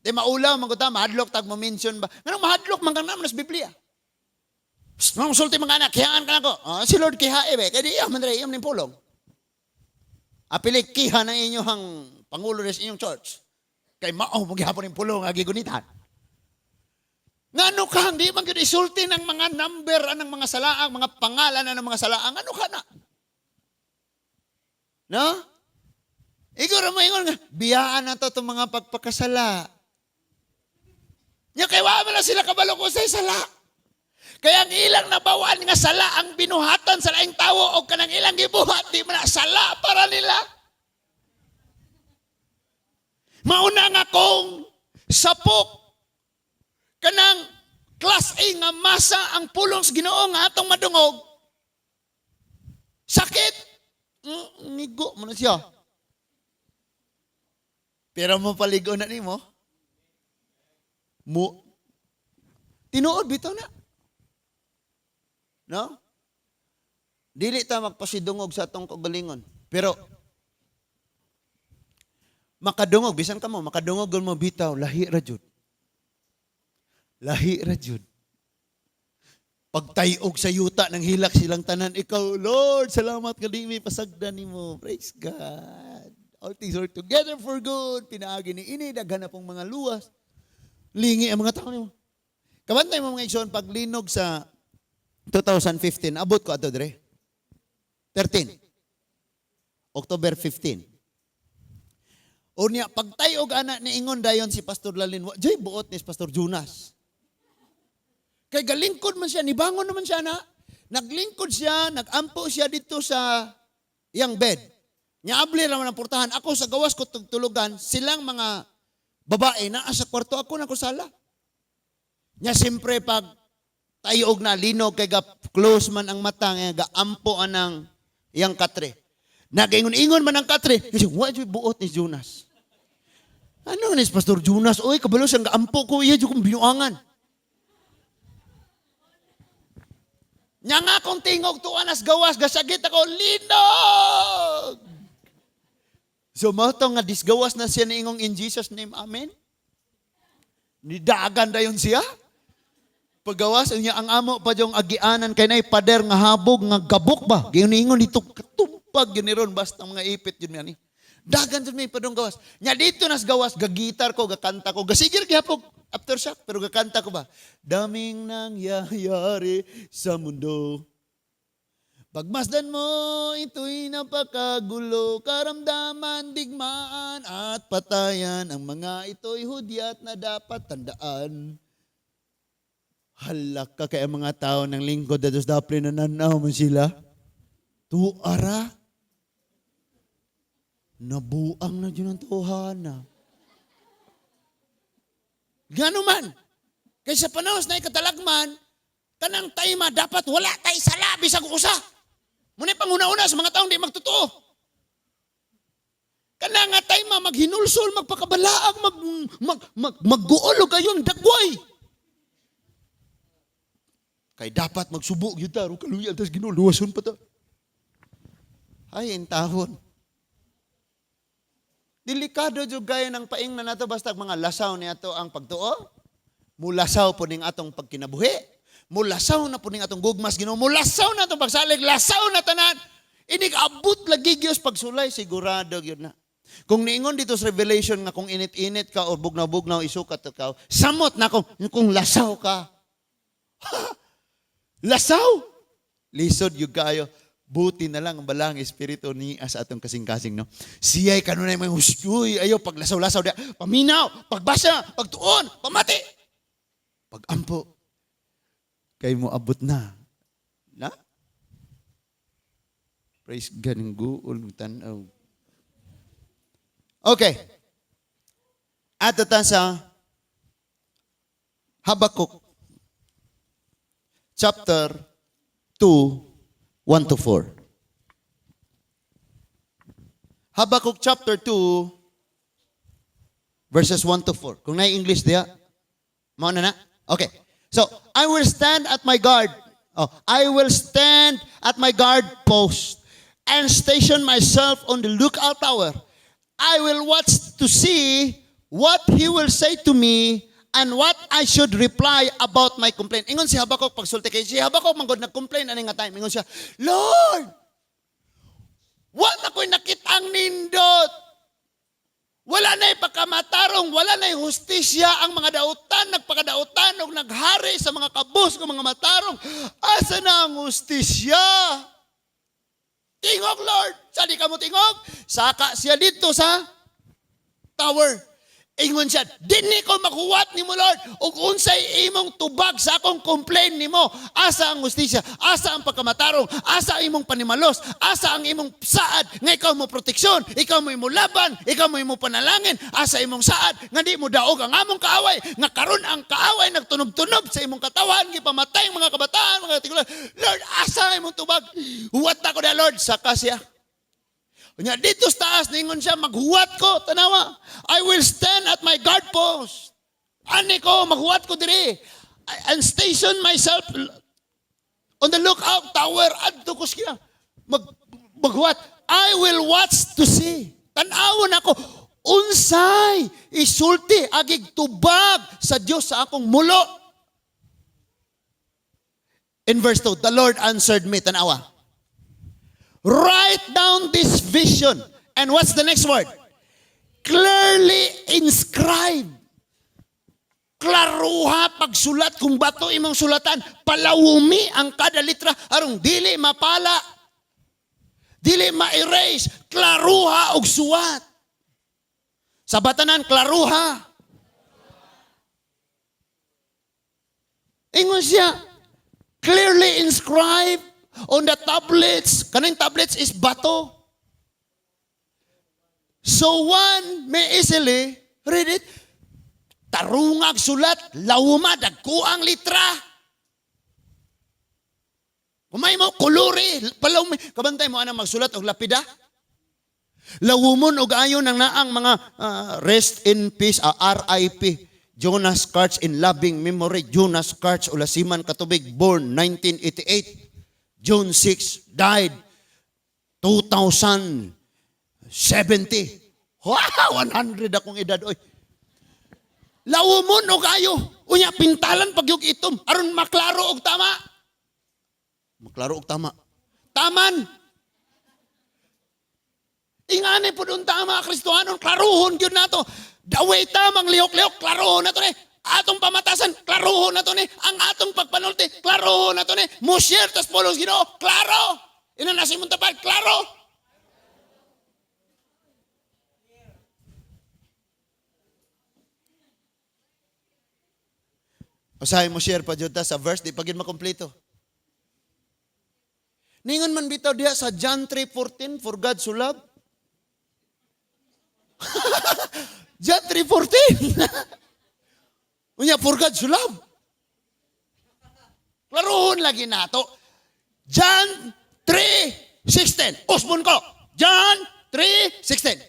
Di maulaw man ta mahadlok tag mo-mention ba. Nganong mahadlok man kang namnas Biblia. Mga sulti mga anak, kihaan ka na ko. Si Lord kihae be, kaya di man dre iyam ning pulong. Apili kiha na inyong pangulo sa inyong church. Kay mao maghihapon ning pulong agi gunitan. Ngano ka hindi man gyud isulti ng mga number anang mga salaang, mga pangalan ng mga salaang, ano ka na? No? Igor mo ingon nga biyaan na to mga pagpakasala. Nya kay wa man sila kabalo ko sa sala. Kaya ang ilang nabawaan nga sala ang binuhatan sa laing tawo o kanang ilang gibuhat di man sala para nila. Mauna nga kong sapok kanang class A nga masa ang pulong sa Ginoo nga atong madungog. Sakit. Nigo mo na siya. Pero mo paligo na ni mo. Tinuod bitaw na. No? Dili ta magpasidungog sa atong kagalingon. Pero makadungog, bisan ka mo, makadungog mo bitaw, lahi ra jud. Lahi ra jud. Pagtayog sa yuta ng hilak silang tanan, ikaw, Lord, salamat ka di may pasagdan nimo. Praise God. All things work together for good. Pinaagi ni ini, daghan na pong mga luwas. Lingi ang mga tao nimo. Kabantay mo mga igsoon, paglinog sa 2015, abot ko ato dire. 13. October 15. Unya, pagtayog anak ni ingon dayon si Pastor Lalin, joy buot ni Pastor Jonas. Kay galingkod man siya, nibangon naman siya na. Naglingkod siya, nagampo siya dito sa iyang bed. Niabli naman ang portahan. Ako sa gawas ko tulugan, silang mga babae na sa kwarto ako na kusala. Nya siyempre pag tayog na linog kay close man ang mata nga gaampo anang iyang katre. Nagaingon-ingon man ang katre, kasi wa joy buot ni Jonas. Ano ni Pastor Jonas? Oy, kabalo siyang gaampo ko, iya jud kong binuangan. Nya nga akong tingog tuan as gawas, gasagit ako, linog! So matong nga disgawas na siya niingong in Jesus name, amen? Nidagan dayon siya. Paggawas niya ang amo pa yung agianan kay nay pader nga habog nga gabok ba. Giningon dito katumpag giniron basta mga ipit yun yan. Dagan jud may padong gawas. Nya dito nas gawas gagitar ko, gakanta ko, gasigir gyapon aftershock, pero gakanta ko ba? Daming nangyayari sa mundo. Pagmasdan mo, ito'y napakagulo, karamdaman, digmaan, at patayan. Ang mga ito'y hudyat na dapat tandaan. Halak ka kaya mga tao ng lingkod at dapat nananaw mo sila. Tuara. Nabuang na dyan ang tuhana. Gano man. Kaysa panos na ikatalagman, kanang tayma dapat wala tay sa labi sa kusa. Muna panguna-una sa mga taong di magtotoo. Kanang nga tayma maghinulsol, magpakabalaag, magguolo kayong dagway. Kay dapat magsubok yun taro, kaluyan, tas ginuluwason pa ta. Ay, intahon. Delikado jud gaya ng paing na nato basta mga lasaw niya to ang pagtuo. Mulasaw po ning atong pagkinabuhi. Mulasaw na po ning atong gugmas Ginoo. Mulasaw na atong pagsalig, lasaw na tanan. Inig abot lagi Dios pagsulay sigurado gyud na. Kung niingon dito sa Revelation nga kung init-init ka o bugnaw-bugnaw isukat ka, samot na kung lasaw ka. Lasaw. Lisod yung kayo. Buti na lang ang balang espiritu ni sa atong kasing-kasing, no? Siya'y kanunay may husyoy, ayaw, paglasaw-lasaw, paminaw, pagbasa, pagtuon, pamati. Pagampo, kay mo abot na. Na? Praise God, ng guol, ng tanaw. Okay. Ato ta sa Habakuk, chapter 2, 1-4. Habakuk chapter 2, verses 1-4. Kung na-English diya, mauna na? Okay. So, I will stand at my guard. I will stand at my guard post and station myself on the lookout tower. I will watch to see what he will say to me and what I should reply about my complaint. Ingon si Habakuk pagsulti kay si Habakuk manggod nag-complain ani nga time. Ingon siya, Lord, wala ko'y nakitang nindot. Wala na'y pagkamatarong, wala na'y hustisya ang mga dautan, nagpakadautan o naghari sa mga kabus ng mga matarong. Asa na ang hustisya? Tingog, Lord. Sali ka mo tingog? Saka siya dito sa tower. Ingon siya, dini ko makuwat ni mo, Lord. O unsay imong tubag sa akong complain ni mo. Asa ang hustisya, asa ang pagkamatarong, asa ang imong panimalos, asa ang imong saad, nga ikaw mo proteksyon, ikaw mo imong laban, ikaw mo imong panalangin, asa imong saad, nga di mo daog ang among kaaway, nga karon ang kaaway nagtunog-tunog sa imong katawan, gipamatay mga kabataan, mga tigulan. Lord, asa ang imong tubag? Huwat na ko na, Lord, saka siya. Nya dito sa taas, ningon siya, maghuwat ko, tanawa. I will stand at my guard post. Ani ko, maghuwat ko diri. And station myself on the lookout tower. Adto ko siya. Maghuwat. I will watch to see. Tanawon ako, unsay, isulti, agig tubag sa Diyos sa akong mulo. In verse 2, the Lord answered me, tanawa. Write down this vision. And what's the next word? Clearly inscribe. Klaruha pagsulat kung bato imong sulatan. Palawumi ang kada litra. Arong dili mapala. Dili ma-erase. Klaruha og suwat. Sa batanan, klaruha. Ingon siya. Clearly inscribe. On the tablets, kaning tablets is bato. So one may easily read it. Tarungag sulat, lawuma, dagkuang litra. Kumay mo, kuluri, palawumi. Kabantay mo anang magsulat og lapida. Lawumon og ayon ng naang mga rest in peace, RIP. Jonas Karts in loving memory. Jonas Karts, Ulasiman Katubig, born 1988. June 6, died 2070. Wow, 100 akong edad. Oy. Lawumon o kayo. Unya, pintalan pag yung itom. Aron maklaro og tama. Maklaro og tama. Taman. Ingani po doon tama, Kristohanon. Klaruhon yun na to. Daway tamang lihok-lihok. Klaruhon na to. Atong pamatasan, klaroho na to ni. Ang atong pagpanulti, klaroho na to ni. Musyer, tas pulos Ginoo, klaro. Inanasimong tapad, klaro. Usahay mo share pa Juta sa verse, di pagin makompleto. Ningon man bitaw diha sa John 3:14, for God so loved. John 3:14. Unya, for God so loved. Klarohon lagi nato. John 3:16. Usbon ko. John 3:16.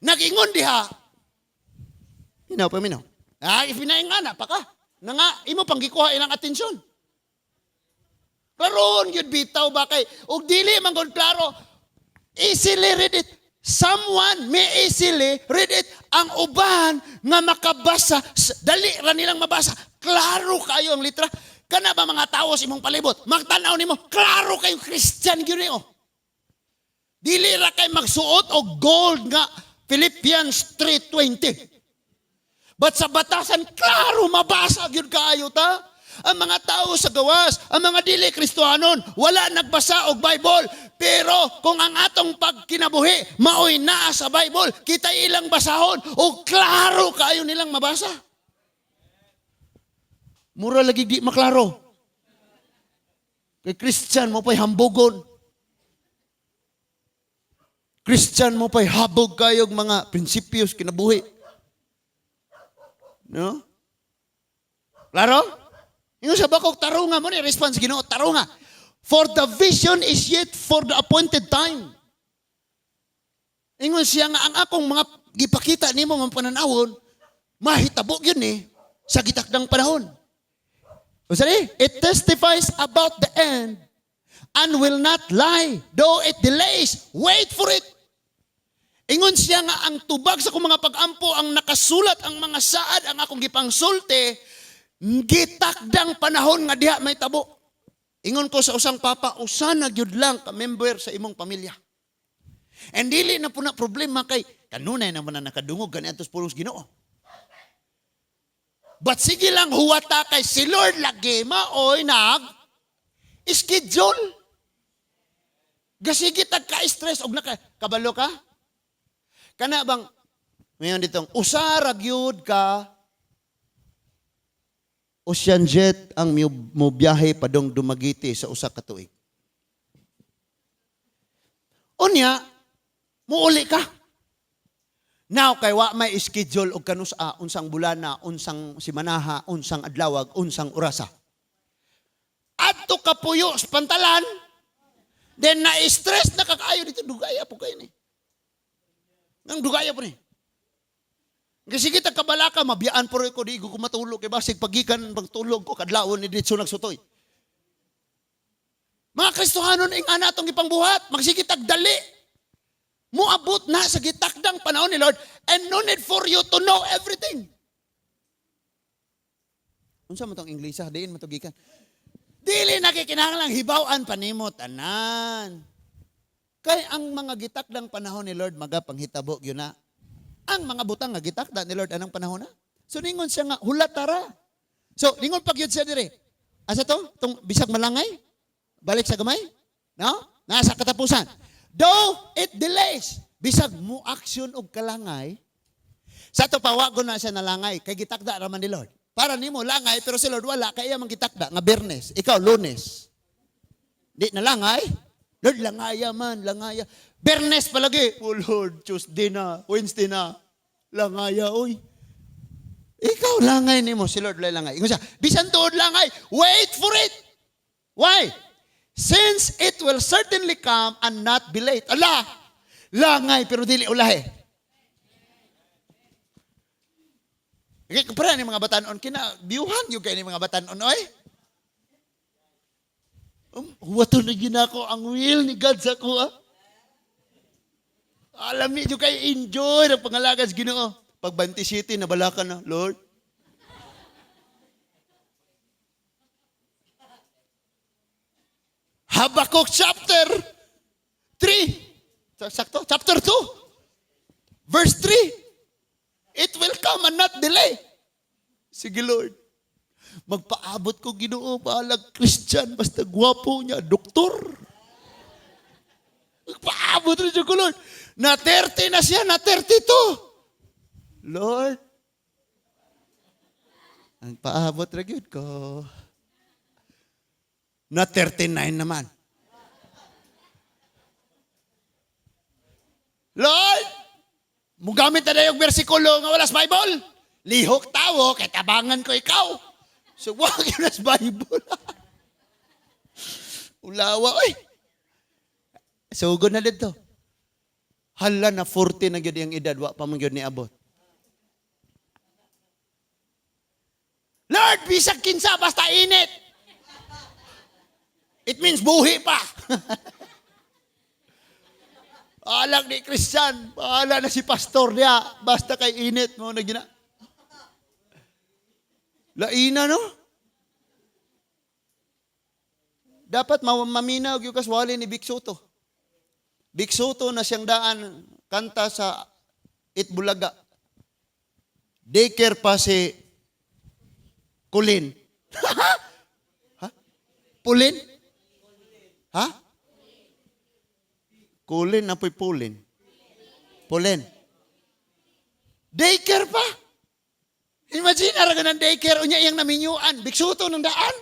Nagingon diha. Minaw pa minaw. Ipinaingana pa ka. Na nga, imo pang gikuha ilang atensyon. Klaroon yun bitaw ba kay, ug dili man gud klaro, easily read it. Someone may easily read it. Ang uban nga makabasa, dali ra nilang mabasa. Klaro kayo ang litra. Kana ba mga tao sa imong palibot? Magtanaw nimo, klaro kayo Christian gyud niyo. Dili ra kay magsuot og gold nga Philippians 3:20. But sa batasan, klaro, mabasa yun kaayo ta. Ang mga tao sa gawas, ang mga dili Kristohanon, wala nagbasa og Bible. Pero kung ang atong pagkinabuhi, maoy naa sa Bible, kita ilang basahon, o klaro kaayo nilang mabasa. Mura lagi di maklaro. Kay Christian mo pa'y hambugon. Christian mo pa'y habog kayog mga prinsipyos kinabuhi. No? Klaro? Yung sa bakok, tarunga mo ni response Ginoo, tarunga. For the vision is yet for the appointed time. Ingon siya nga, ang akong mga gipakita nimo mga pananawon, mahitabo yun sa gitakdang panahon. O sorry, it testifies about the end and will not lie, though it delays. Wait for it. Ingon siya nga ang tubag sa kong mga pag-ampo, ang nakasulat ang mga saad, ang akong gipangsulti, gitakdang panahon nga diha may tabo. Ingon ko sa usang papa, usana gyud lang ka member sa imong pamilya. And dili na po na problema kay kanunay naman na nakadungog gani atos pulos Ginoo. But sige lang huwata kay si Lord lagi maoy nag schedule. Gasigi tag ka-stress og nakabalo ka. Kana bang, ngayon ditong, usarag yun ka, ocean jet ang mo biyahe padong Dumagiti sa usa ka tuig. Unya, muuli ka. Now, kay wa may schedule og kanusa, unsang bulana, unsang simanaha, unsang adlawag, unsang orasa. Adto ka puyo sa pantalan, then na-stress na kakaayo dito, dugaya po kayo ni. Nang dugaya po ni. Kasi kita kabalaka, mabiyaan po rin ko, di ko matulog, kaya basig pagikan pagtulog ko, kadlawon ni Ditso nagsutoy. Mga Kristohanon, ing ana itong ipangbuhat, magsigitag dali. Muabot na sa gitakdang panahon ni Lord, and no need for you to know everything. Unsa mo itong Inglesa, diin matugikan. Dili nakikinahanglang hibaw-an panimo, tanan. Kay ang mga gitakdang panahon ni Lord magapanghitabo yun na. Ang mga butang nga gitakda ni Lord anang panahon na. So ningon siya nga hulatara. So ningon pag yun siya dire. Asa to? Tong bisag malangay? Balik sa gamay? No? Nasa katapusan. Though it delays, bisag mo action og kalangay. Sa to pawagon na siya nalangay kay gitakda raman ni Lord. Para nimo langay pero si Lord wala kay iya man gitakda nga Biyernes, ikaw Lunes. Di na langay. Lord, langaya man, langaya. Bernes palagi. Oh Lord, Tuesday na, Wednesday na. Langaya, oy. Ikaw langay ni mo, si Lord langay. Ikaw siya, bisan tuod langay, wait for it. Why? Since it will certainly come and not be late. Ala, langay pero dili ulahe. Okay, kumpara ni mga batanon, kina-biuhan yung kayo ni mga batanon, oy. Wato na ginako ang will ni God sa kuha. Alam niyo kayo enjoy ng pangalagas Ginoo. Pag 20 city nabala ka na, Lord. Habakuk chapter 3. Sakto, chapter 2. Verse 3. It will come and not delay. Sige Lord, magpaabot ko Ginoo, balag Christian, basta gwapo niya, doktor. Magpaabot rin siya ko Lord. Na 30 na siya, na 32. Lord, ang paabot ra gyud ko. Na 39 naman. Lord, mugamit na yung bersikulo nga wala sa Bible. Lihok tawo, kay tabangan ko ikaw. So, wag yun sa Bible. Ulawa, oy. Sugod na dito. Hala na 40 na gyud yung edad, wa pa man gyud ni abot. Lord, bisag kinsa basta init. It means buhi pa. Alang ni Christian, paala na si pastor niya, basta kay init mo na gina. Laina, no? Dapat maminaw yung kaswali ni Big Soto. Big Soto na siyang daan, kanta sa Itbulaga. Daycare pa si Kulin. Ha? Pulin? Ha? Kulin na po'y pulin. Pulin. Daycare pa? Imagine, araga ng daycare, unya iyang naminyuan. Biksuto ng daan.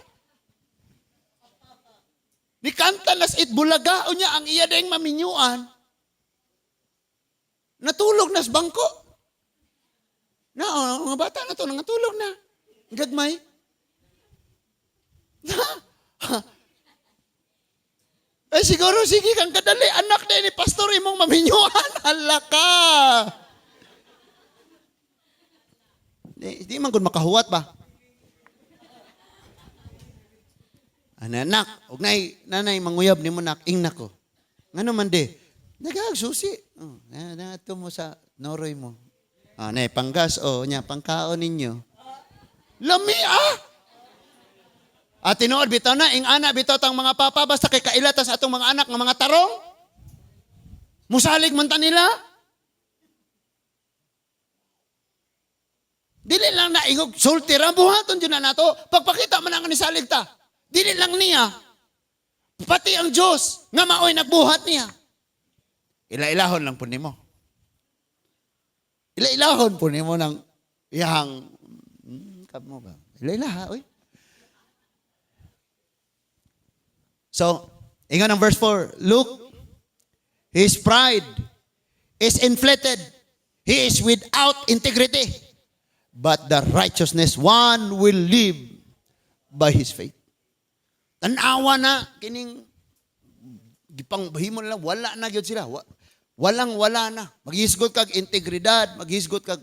Ni kanta nas Itbulaga, unya ang iya dayang maminyuan. Natulog nas bangko. Na, mga bata na to, nangatulog na. Gagmay. Eh siguro, sige kang kadali, anak na ni pastor imong maminyuan. Hala ka. Di man kung makahuwat ba? Anak, og nanay manguyab ni mo nak, ingnak ko. Ngano man di? Nagagsusi. Oh, nato mo sa noroy mo. Ah, nay panggas nya pangkaon ninyo. Lami At tinuod bitaw na ing ana bitaw tang mga papa basta kay kailata sa atong mga anak nga mga tarong. Musalig man ta nila. Dili lang na ingog sulti ra buhaton jud na nato. Pagpakita man ang ni salig ta. Dili lang niya. Pati ang Dios nga maoy nagbuhat niya. Ila-ilahon lang po nimo. Ila-ilahon po nimo ng iyang kamo ba? Ila-ilaha oy. So, ingon ang verse 4, look, his pride is inflated. He is without integrity. But the righteousness one will live by his faith. Tanawa na, kining gipangbahimon lang, wala na gyud sila. Walang-wala na. Maghisgot kag integridad, maghisgot kag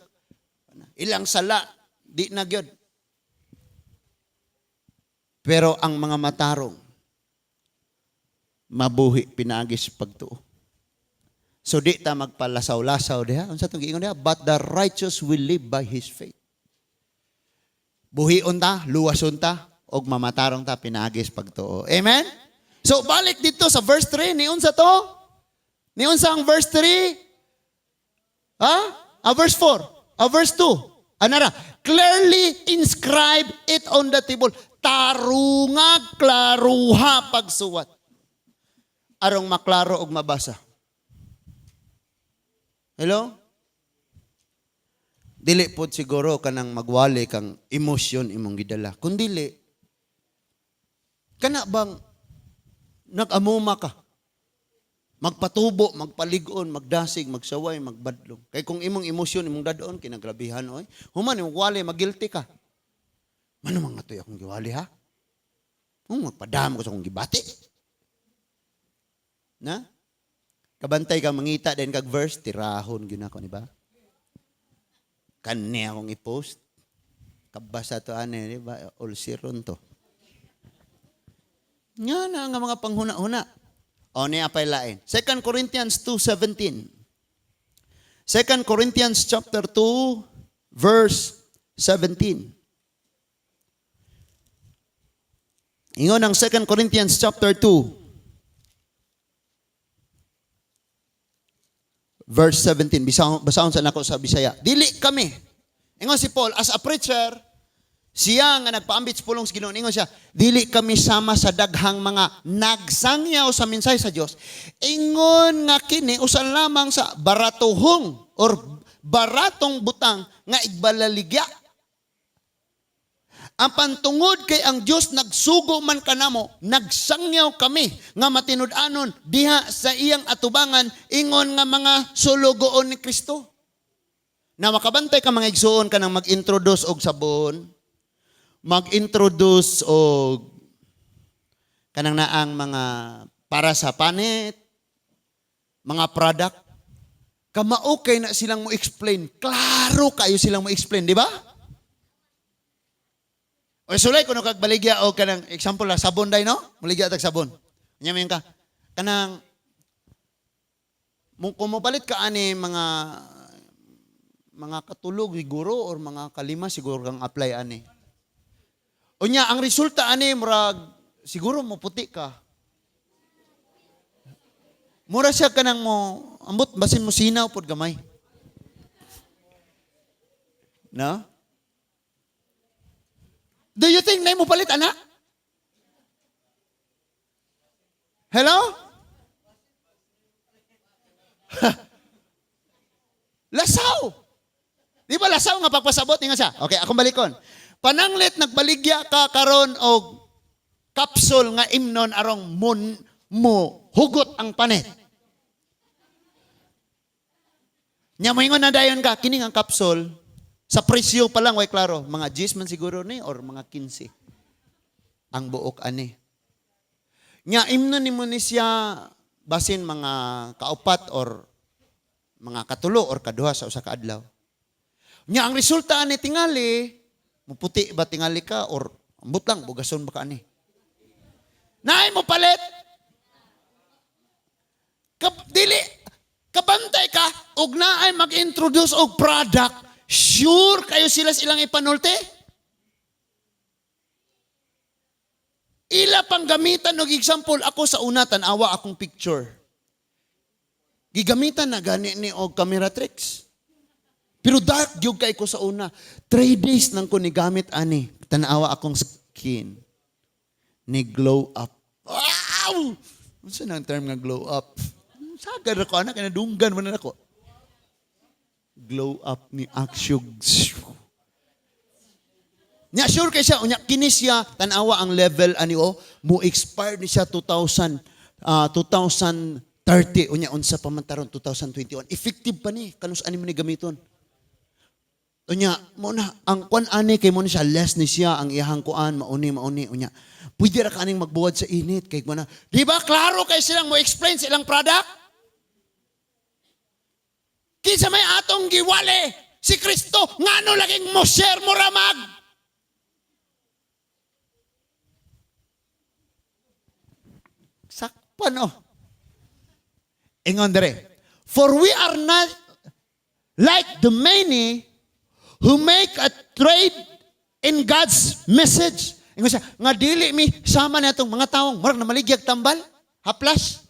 ilang sala, di na gyud. Pero ang mga matarong, mabuhi pinagis pagtuo. So di ta magpalasaw-lasaw diha. Unsa tong giingon diha? But the righteous will live by his faith. Buhion ta, luwason ta, og mamatarong ta pinagis pagtuo. Amen? So balik dito sa verse 3, niun sa to? Niun sa ang verse 3? Ha? Verse 4. Verse 2. Anara, clearly inscribe it on the table. Tarungag, klaruha pagsuwat. Arong maklaro og mabasa. Hello? Dili pod siguro kanang magwali kang emosyon imong gidala. Kun dili, kana bang nag-amuma ka? Magpatubo, magpaligon, magdasig, magsaway, magbadlong. Kay kung imong emosyon imong dadon kinagrabihan oy, human imong wali magilty ka. Mano man ngatoy akong giwali ha? Magpadam ko sa akong gibati. Na? Kabantay kang mangita din kag verse, tirahon gyud ako ni ba? Kani akong i-post. Kabasa to ani, di ba? Ulsiron to. Nga na nga mga panghuna-huna. O ni apay lain. 2 Corinthians 2:17. 2 Corinthians chapter 2 verse 17. Ingon ang 2 Corinthians chapter 2 verse 17. Basahon sa nako sa Bisaya. Dili kami. Ingon si Paul, as a preacher, Siya nga nagpaambit sa pulong sa Ginoo, ingon siya, dili kami sama sa daghang mga nagsangyaw sa mensahe sa Dios. Ingon nga kini usa lamang sa baratuhong or baratong butang nga igbalaligya. Ang pantungod kay ang Dios nagsugo man kanamo, nagsangyaw kami nga matinud-anon diha sa iyang atubangan ingon nga mga sulugoon ni Kristo. Na makabantay ka mga igsuon ka nang mag-introduce og sabon, mag-introduce og kanang naang mga para sa panit, mga product, kamaokay na silang mo explain. Klaro kayo silang mo explain, di ba? O sulay kuno kag baligya o kanang example la sabon day no? Baligya tag sabon. Nya ka kanang kung mopalit ka ani mga katulog siguro or mga kalima siguro kang apply ani. Unya, ang resulta ani murag siguro mo puti ka. Mura siya kanang mo ambot basin mo sinaw pod gamay. No? Do you think na mo palit ana? Hello? Lasaw. Di ba lasaw nga pagpasabot nga siya? Okay, akong balikon. Pananglit nagbaligya ka karon og kapsul nga imnon arong mo hugot ang panet. Nya moingon na dayon ka kining ang kapsul sa presyo pa lang way klaro mga 10 man siguro ni or mga 15 ang buok ani. Nya imnon nimo ni siya basin mga kaupat or mga katulo or kaduha sa usa ka adlaw. Nya ang resulta ani tingali muputi ba tingali ka or ambot lang, bugason ba ka ani? Naay mo palit? Dili, kabantay ka, og naay mag-introduce og product, sure kayo sila silang ipanulti? Ila pang gamitan og example, ako sa una, tanawa akong picture. Gigamitan na gani ni og camera tricks. Pero dark gyud kay ko sa una. 3 days nang ko ni gamit ani. Tanawa akong skin. Ni glow up. Wow! Unsa nang term nga glow up? Sagad ako anak kay nadunggan man ako. Glow up ni Aksyog. Nya sure kay siya unya kini siya tanawa ang level ani mo expire ni siya 2030 unya unsa pa man taron 2021. Effective pa ni kanus ani mo ni gamiton. Unya, mo na, ang kwan ani kay mo na siya, less ni siya, ang iyahang kuan, mauni, unya. Pwede ra kaning magbuwad sa init, kay mo na, di ba, klaro kay silang mo explain sa ilang product? Kinsa may atong giwali, si Kristo, ngano laging mo share mo ramag? Sakpan, Ingon dere, for we are not like the many who make a trade in God's message. Ingon siya, nga dili mi sama na itong mga taong marag na maligyag tambal, haplas.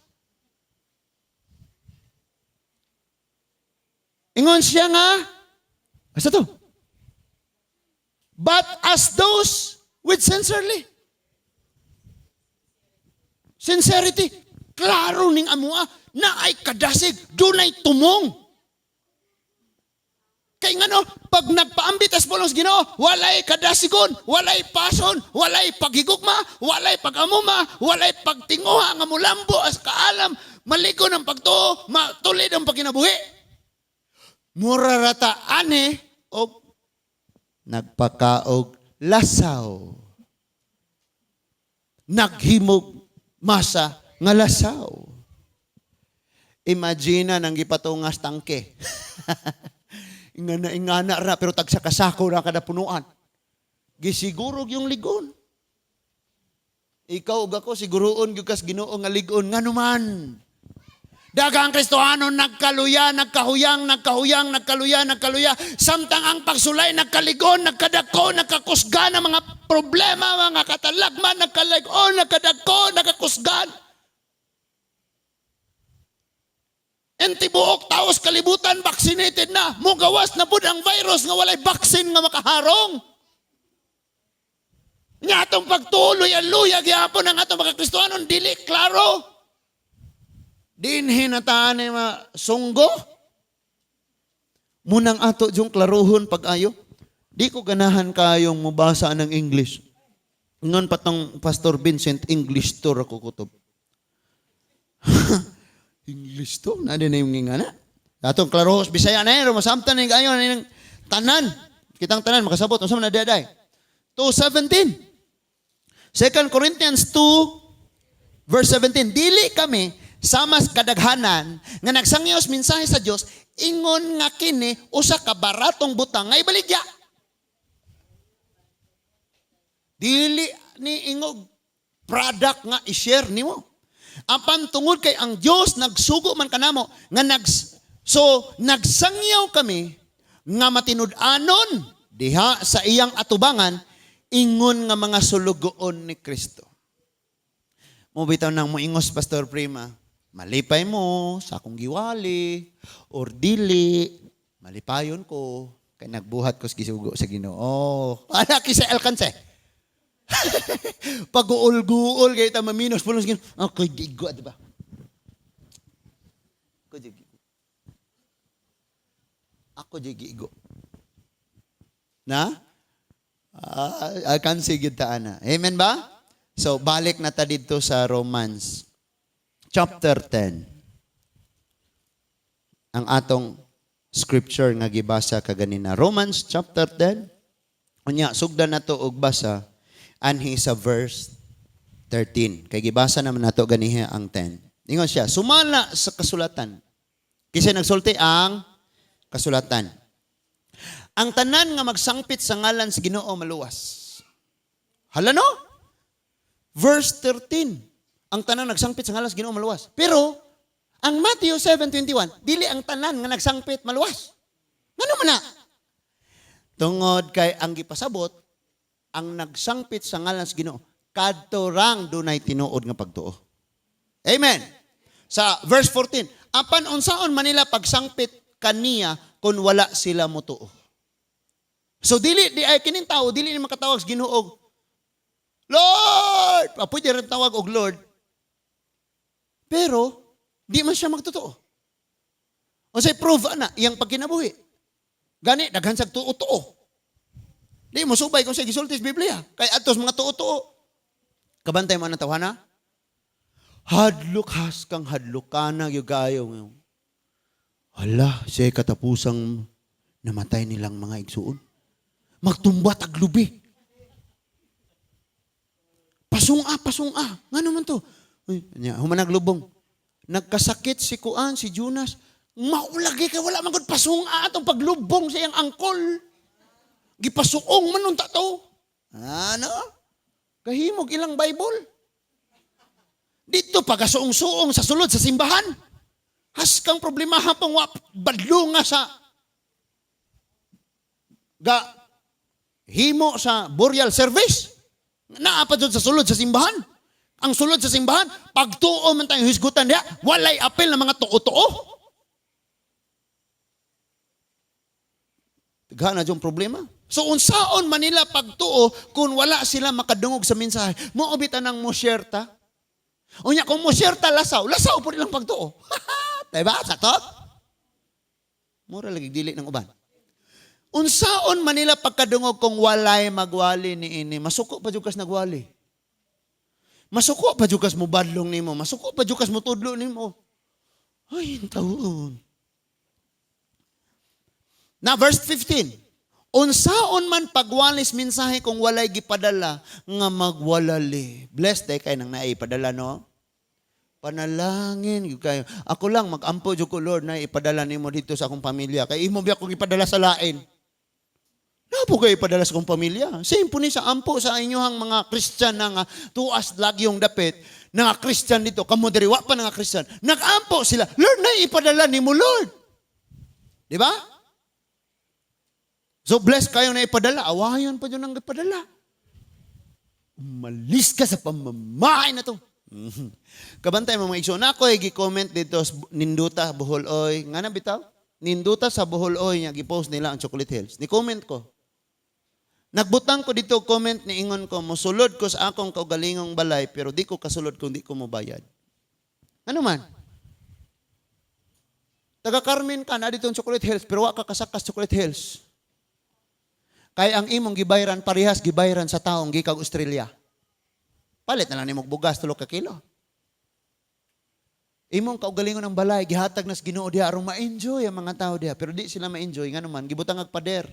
Ingon siya nga, asa to? But as those with sincerity, klaro ning amua, na ay kadasig, dunay tumong. Kay ngano, pag nagpaambit as pulong sa Ginoo, walay kadasigon, walay pason, walay paghigugma, walay pagamuma, walay pagtinguha nga mulambo as kaalam, maligo ng pagtuo, matulid ang pagkinabuhi. Mura rata ani og nagpakaog lasaw. Naghimog masa nga lasaw. Imagine nang gipatungas tangke. Ingana ra pero tagsa kasako ra kada punuan. Gisigurog yung ligon. Ikaw ug ako siguroon gyud kas Ginoo nga ligon nganuman. Daghang Kristohano nagkaluya, nagkaluya. Samtang ang pagsulay nagkaligon, nagkadako, nagkakusgan ang mga problema, mga katalagman, nagkaligon, nagkadako, nagkakusgan. Tibuok taos kalibutan vaccinated na. Mugawas na pud ang virus nga walay vaccine nga makaharong. Nga atong pagtuloy, aluya, gyapon ang atong mga Kristohanon, dili, klaro. Dinhin na taan ni sunggo. Munang ato yung klaruhon pag-ayo. Di ko ganahan kayong mubasa ng English. Ngon patong Pastor Vincent, English tour ako kutob. English to? Na din na yung ngingana. Atong klarohos, Bisaya na yun, masamtan na yung tanan. Kitang tanan, makasabot. Ang sama na daday. 2:17. 2 Corinthians 2, verse 17. Dili kami, samas kadaghanan, nga nagsangyos mensahe sa Dios ingon nga kini, usa ka baratong butang, nga ibaligya. Dili ni ingog product nga i-share nimo. Apan tungod kay ang Dios nagsugo man kanamo nga nagsangyaw kami nga matinud-anon diha sa iyang atubangan ingon nga mga sulugoon ni Kristo. Mo bitaw nang moingos Pastor Prima, malipay mo sa akong giwali or dili, malipayon ko kay nagbuhat ko sa gisugo sa Ginoo. Ala ki sa alkanse. Pag-uol-guol kayo ta maminos pulos gin. Okay, gigo di ba? Ako gigo. Na? Akan sigid ta ana. Amen ba? So balik na ta dito sa Romans chapter 10. Ang atong scripture nga gibasa kaganina. Romans chapter 10. Unya sugdan nato og basa anhi sa verse 13. Kay gibasa naman nato ganiha ang 10. Ingon siya, sumala sa kasulatan. Kasi nagsulti ang kasulatan. Ang tanan nga magsangpit sa ngalan sa Ginoo maluwas. Hala no? Verse 13. Ang tanan nagsangpit sa ngalan sa Ginoo maluwas. Pero ang Matthew 7:21, dili ang tanan nga nagsangpit maluwas. Ngano man na? Tungod kay ang gipasabot ang nagsangpit sa ngalan sa Ginoo kadto rang dunay tinuod nga pagtuo. Amen. Sa verse 14, apan unsaon man nila pagsangpit kaniya kun wala sila motuo. So dili di ay kining tao dili ni makatawag sa Ginoo Lord. Pwede rin tawag og Lord. Pero di man siya magtotoo. O say prove na iyang pagkinabuhi. Gani daghan sa tuo-tuo. Di mo subay kung sa gisulti sa Biblia. Kay atos mga tuo-tuo. Kabantay man ang tawhana. Hadlok has kang hadlokana yugayo. Hala, siya katapusang namatay nilang mga igsuon. Magtumba taglubi. Pasunga. Nga naman to? Humanag lubong. Nagkasakit si Kuan, si Jonas. Maulagi kay wala magod pasunga atong paglubong sa iyang angkol. Gipasuong man nung tato. Ano? Kahimog ilang Bible. Dito pagasuong-suong sa sulod sa simbahan. Haskang problema hapang badlo nga sa himo sa burial service. Naapa dyan sa sulod sa simbahan. Ang sulod sa simbahan, pagtuo man tayong hisgutan niya, walay apel ng mga tuo-tuo. Gana yung problema. So unsaon man nila pagtuo kung wala sila makadungog sa mensahe. Moobita ng mosyerta. Unya kung mosyerta lasaw po nilang pagtuo. Diba? Sakto? Mura lagi dili ng uban. Unsaon man nila pagkadungog kung walay magwali ni ini. Masuko pa jukas nagwali. Masuko pa jukas mo badlong nimo. Masuko pa jukas mo tudlo nimo. Ay, taon. Na verse 15. Unsaon man pagwalis mensahe kung walay gipadala nga magwalali. Blessed day kay nang naipadala no. Panalangin gyud kayo. Ako lang magampo jud ko Lord na ipadala nimo dito sa akong pamilya. Kay imo biya kong ipadala sa lain. Napo kay ipadala sa akong pamilya. Same po ni sa ampo sa inyohang mga Christian nga tuas lagyong dapit. Nga Christian dito, kamo diri wa pa nga Christian. Nagampo sila. Lord na ipadala nimo Lord. Di ba? So blessed kayo na ipadala. Awayon pa dyan ang ipadala. Umalis ka sa pamamahay na to. Kabantay mga igsoon. Ako ay gi-comment dito Ninduta Bohol Oy. Nga na bitaw? Ninduta sa Bohol Oy niya. Gi-post nila ang Chocolate Hills. Ni-comment ko. Nagbutang ko dito comment ni ingon ko, musulod ko sa akong kaugalingong balay, pero di ko kasulod kung di ko mobayad. Ano man? Taga Carmen ka na dito Chocolate Hills, pero wa ka kasakas Chocolate Hills. Kaya ang imong gibayran, parehas gibayran sa taong gikag Australia. Palit na lang nimong bugas, 3 ka kilo. Imong kaugalingon ng balay, gihatag nas Ginoo diha aron ma-enjoy ang mga tao diha, pero di sila ma-enjoy nga naman gibutang ag pader.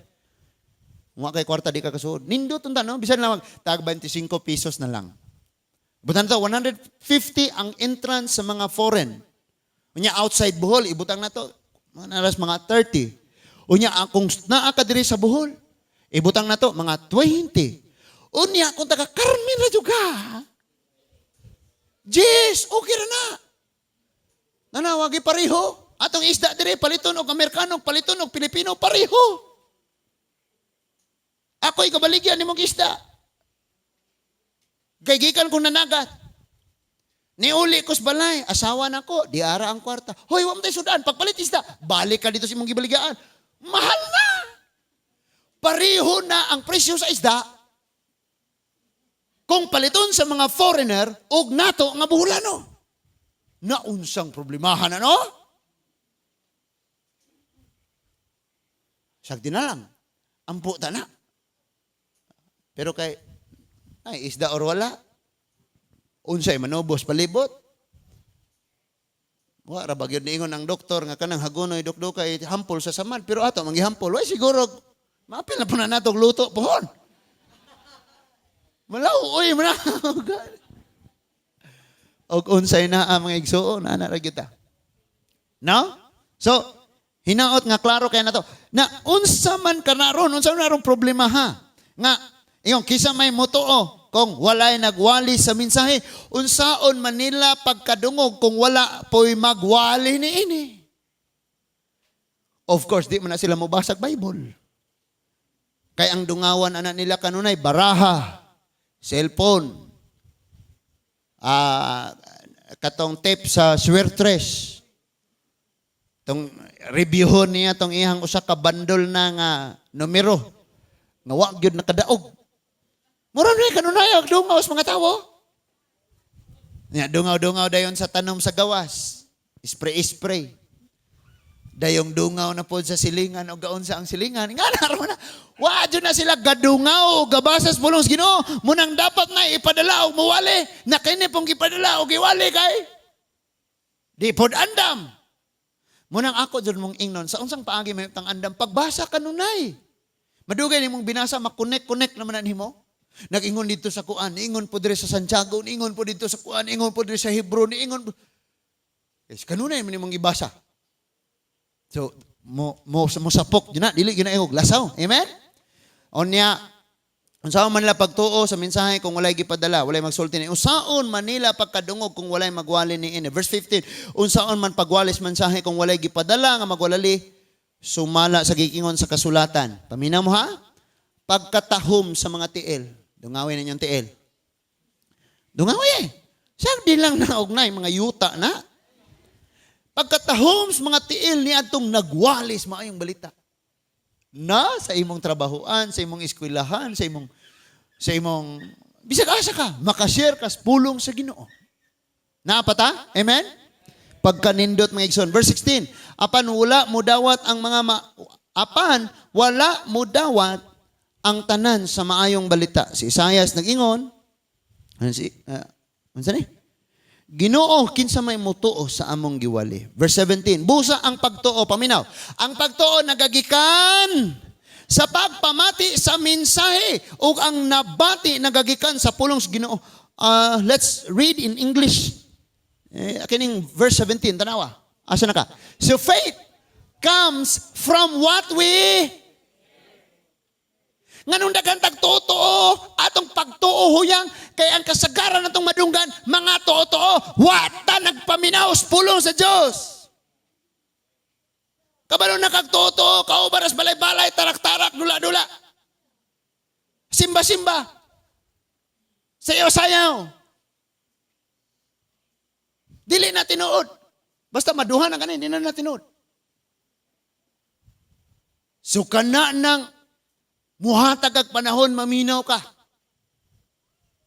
Wa kay kwarta di ka kasuod. Nindot unta no, bisan lang tag 25 pesos na lang. Butan to 150 ang entrance sa mga foreign. Unya outside Bohol ibutang na to manaras mga 30. Unya kung naa ka diri sa Bohol, ibutang na to mga 20. Unya kung taga Carmen ra juga. Yes, okay ra na. Nanawagi pareho. Atong isda diri paliton og Amerikano, paliton og Pilipino pareho. Ako'y kabaligyan ni mong isda. Kay gikan kong nanagat. Niuli ko sa balay, asawa na ko, di ara ang kwarta. Hoy, wam tayo sudan, pagpalit isda, balik ka dito sa imong gibaligaan. Mahal na! Pareho na ang presyo sa isda. Kung paliton sa mga foreigner, og nato nga buhulano. Naunsang problemahan, ano? Sagdi na lang. Ampo ta na. Pero kay, ay, isda or wala. Unsay manubos palibot. Wa ra bagyod niingon ang doktor nga kanang hagonoy dokdo kay hampol sa samad pero ato manggihampol. Way siguro maapil na po na natog luto pohon. Malaw oy man. Og unsay na ang mga igsuon ana ra kita. No? So, hinaot nga klaro kay nato. Na unsa man kanaron, unsa man narong problema ha. Nga Iyon, kisa may motoo, kung walay nagwali sa mensahe, unsaon man nila pagkadungog kung wala po'y magwali ni ini. Of course, di man na sila mabasag Bible. Kaya ang dungawan anak nila kanunay, baraha, cellphone, katong tape sa swertres, tong reviewon niya, tong ihang usa ka bandol na nga numero, nga wa gyud nakadaog. Mura na kanunay, dungaw sa mga tao. Dungaw-dungaw dayon sa tanom sa gawas. Spray-spray. Dayong dungaw na po sa silingan o gaon sa ang silingan. Nga naroon na. Wadyo na sila gadungaw o gabasas pulong sa Ginoo. Munang dapat na ipadala o muwali. Na kini pong ipadala o giwali kay. Di pod andam. Munang ako dyan mong ingnon. Sa unsang paagi may utang andam. Pagbasa kanunay. Madugay ni mong binasa, makunek-kunek naman na mo. Nag-ingon dito sa Kuan, ingon po dito sa Santiago, ingon po dito sa Kuan, ingon po dito sa Hebron, ingon po. Yes, kanunay man imong ibasa. So, mo sapok dina, dili ginaihog lasaw. Amen? Onya, unsaon man nila pagtuo sa mensahe kung walay gipadala, walay magsulti ni. Unsaon man nila pagkadungog kung walay magwali ni ini. Verse 15, unsaon man pagwalis mensahe kung walay gipadala nga magwalali, sumala sa gikingon sa kasulatan. Paminaw mo ha? Pagkatahom sa mga tiil. Dungawin ninyong tiil. Dungawin. Sagdi lang na ugnay, mga yuta na. Pagkatahom sa mga tiil ni atong nagwalis maayong balita. Na sa imong trabahuan, sa imong eskwelahan, sa imong bisag asa ka, makashare ka sa pulong sa Ginoo. Naapata? Amen? Pagkanindot mga igsoon. Verse 16. Apan wala mo dawat ang tanan sa maayong balita. Si Isaias nag-ingon, Ginoo, kinsa may mutuo sa among giwali. Verse 17, busa ang pagtuo, paminaw. Ang pagtuo nagagikan sa pagpamati sa mensahe ug ang nabati nagagikan sa pulong sa Ginoo. Let's read in English. Kining verse 17, tanawa. Asa na ka? So faith comes from what we nganong daghang tagtuo atong pagtuo huyang kay ang kasagaran natong madunggan mga tuo wata nagpaminaos pulong sa Dios. Kabalo nakagtuo kaubaras balay-balay tarak-tarak dula-dula. Simba-simba. Sayaw-sayaw. Dili na tinuod. Basta maduhan ang kanin, hindi na tinuod. So kana nang muhatag kag panahon maminaw ka.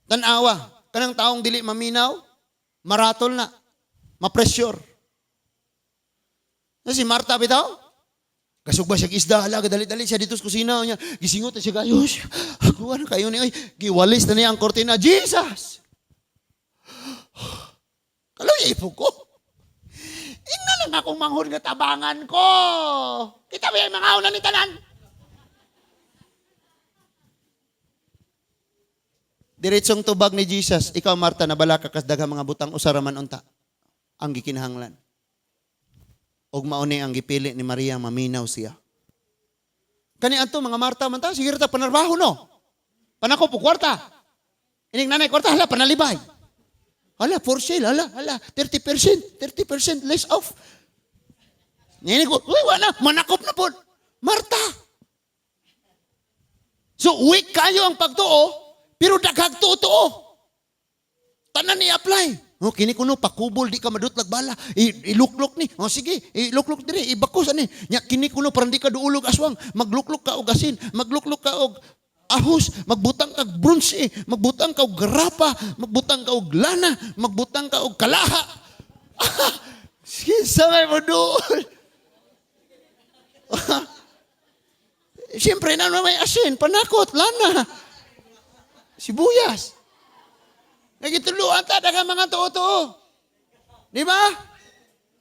Tanawa, kanang taong dili maminaw, maratol na, ma-pressure. Na si Marta bitaw, kasugba siya isda, hala, dali-dali siya dito sa kusina niya, gisingot na siya kayo, ako na kayo ni, ay, giwalis na niya ang kortina, Jesus! Kaloy, ipo ko. Ina lang akong manghod nga tabangan ko. Kita ba yung mga una ni tanan? Diretsong tubag ni Jesus, ikaw Marta, nabala ka kasdaghang mga butang usaraman unta. Ang gikinahanglan. Og mauni ang gipili ni Maria, maminaw siya. Kani ato mga Marta man ta, sige ta panarbaho no. Panako po kwarta. Ining nanay kwarta, hala panalibay. Hala for sale, hala 30% less off. Nini ko, uy wala, manakop na po. Marta. So weak kayo ang pagtuo, pero daghag tuo. Tanan i-apply. Oh, kini kuno pakubol di ka madutlag bala. Iluklok ni. Oh sige, iluklok diri, ibakos ani. Nya kini kuno parang di ka duulog aswang. Magluklok ka og asin, magluklok ka og ahos, magbutang ka og bronze, magbutang ka og grapa, magbutang ka og lana, magbutang ka og kalaha. Sige, sabay mo doon. Siyempre na may asin, panakot, lana. Sibuyas. Nagituluan ta daghang mga tuo-tuo. Di ba?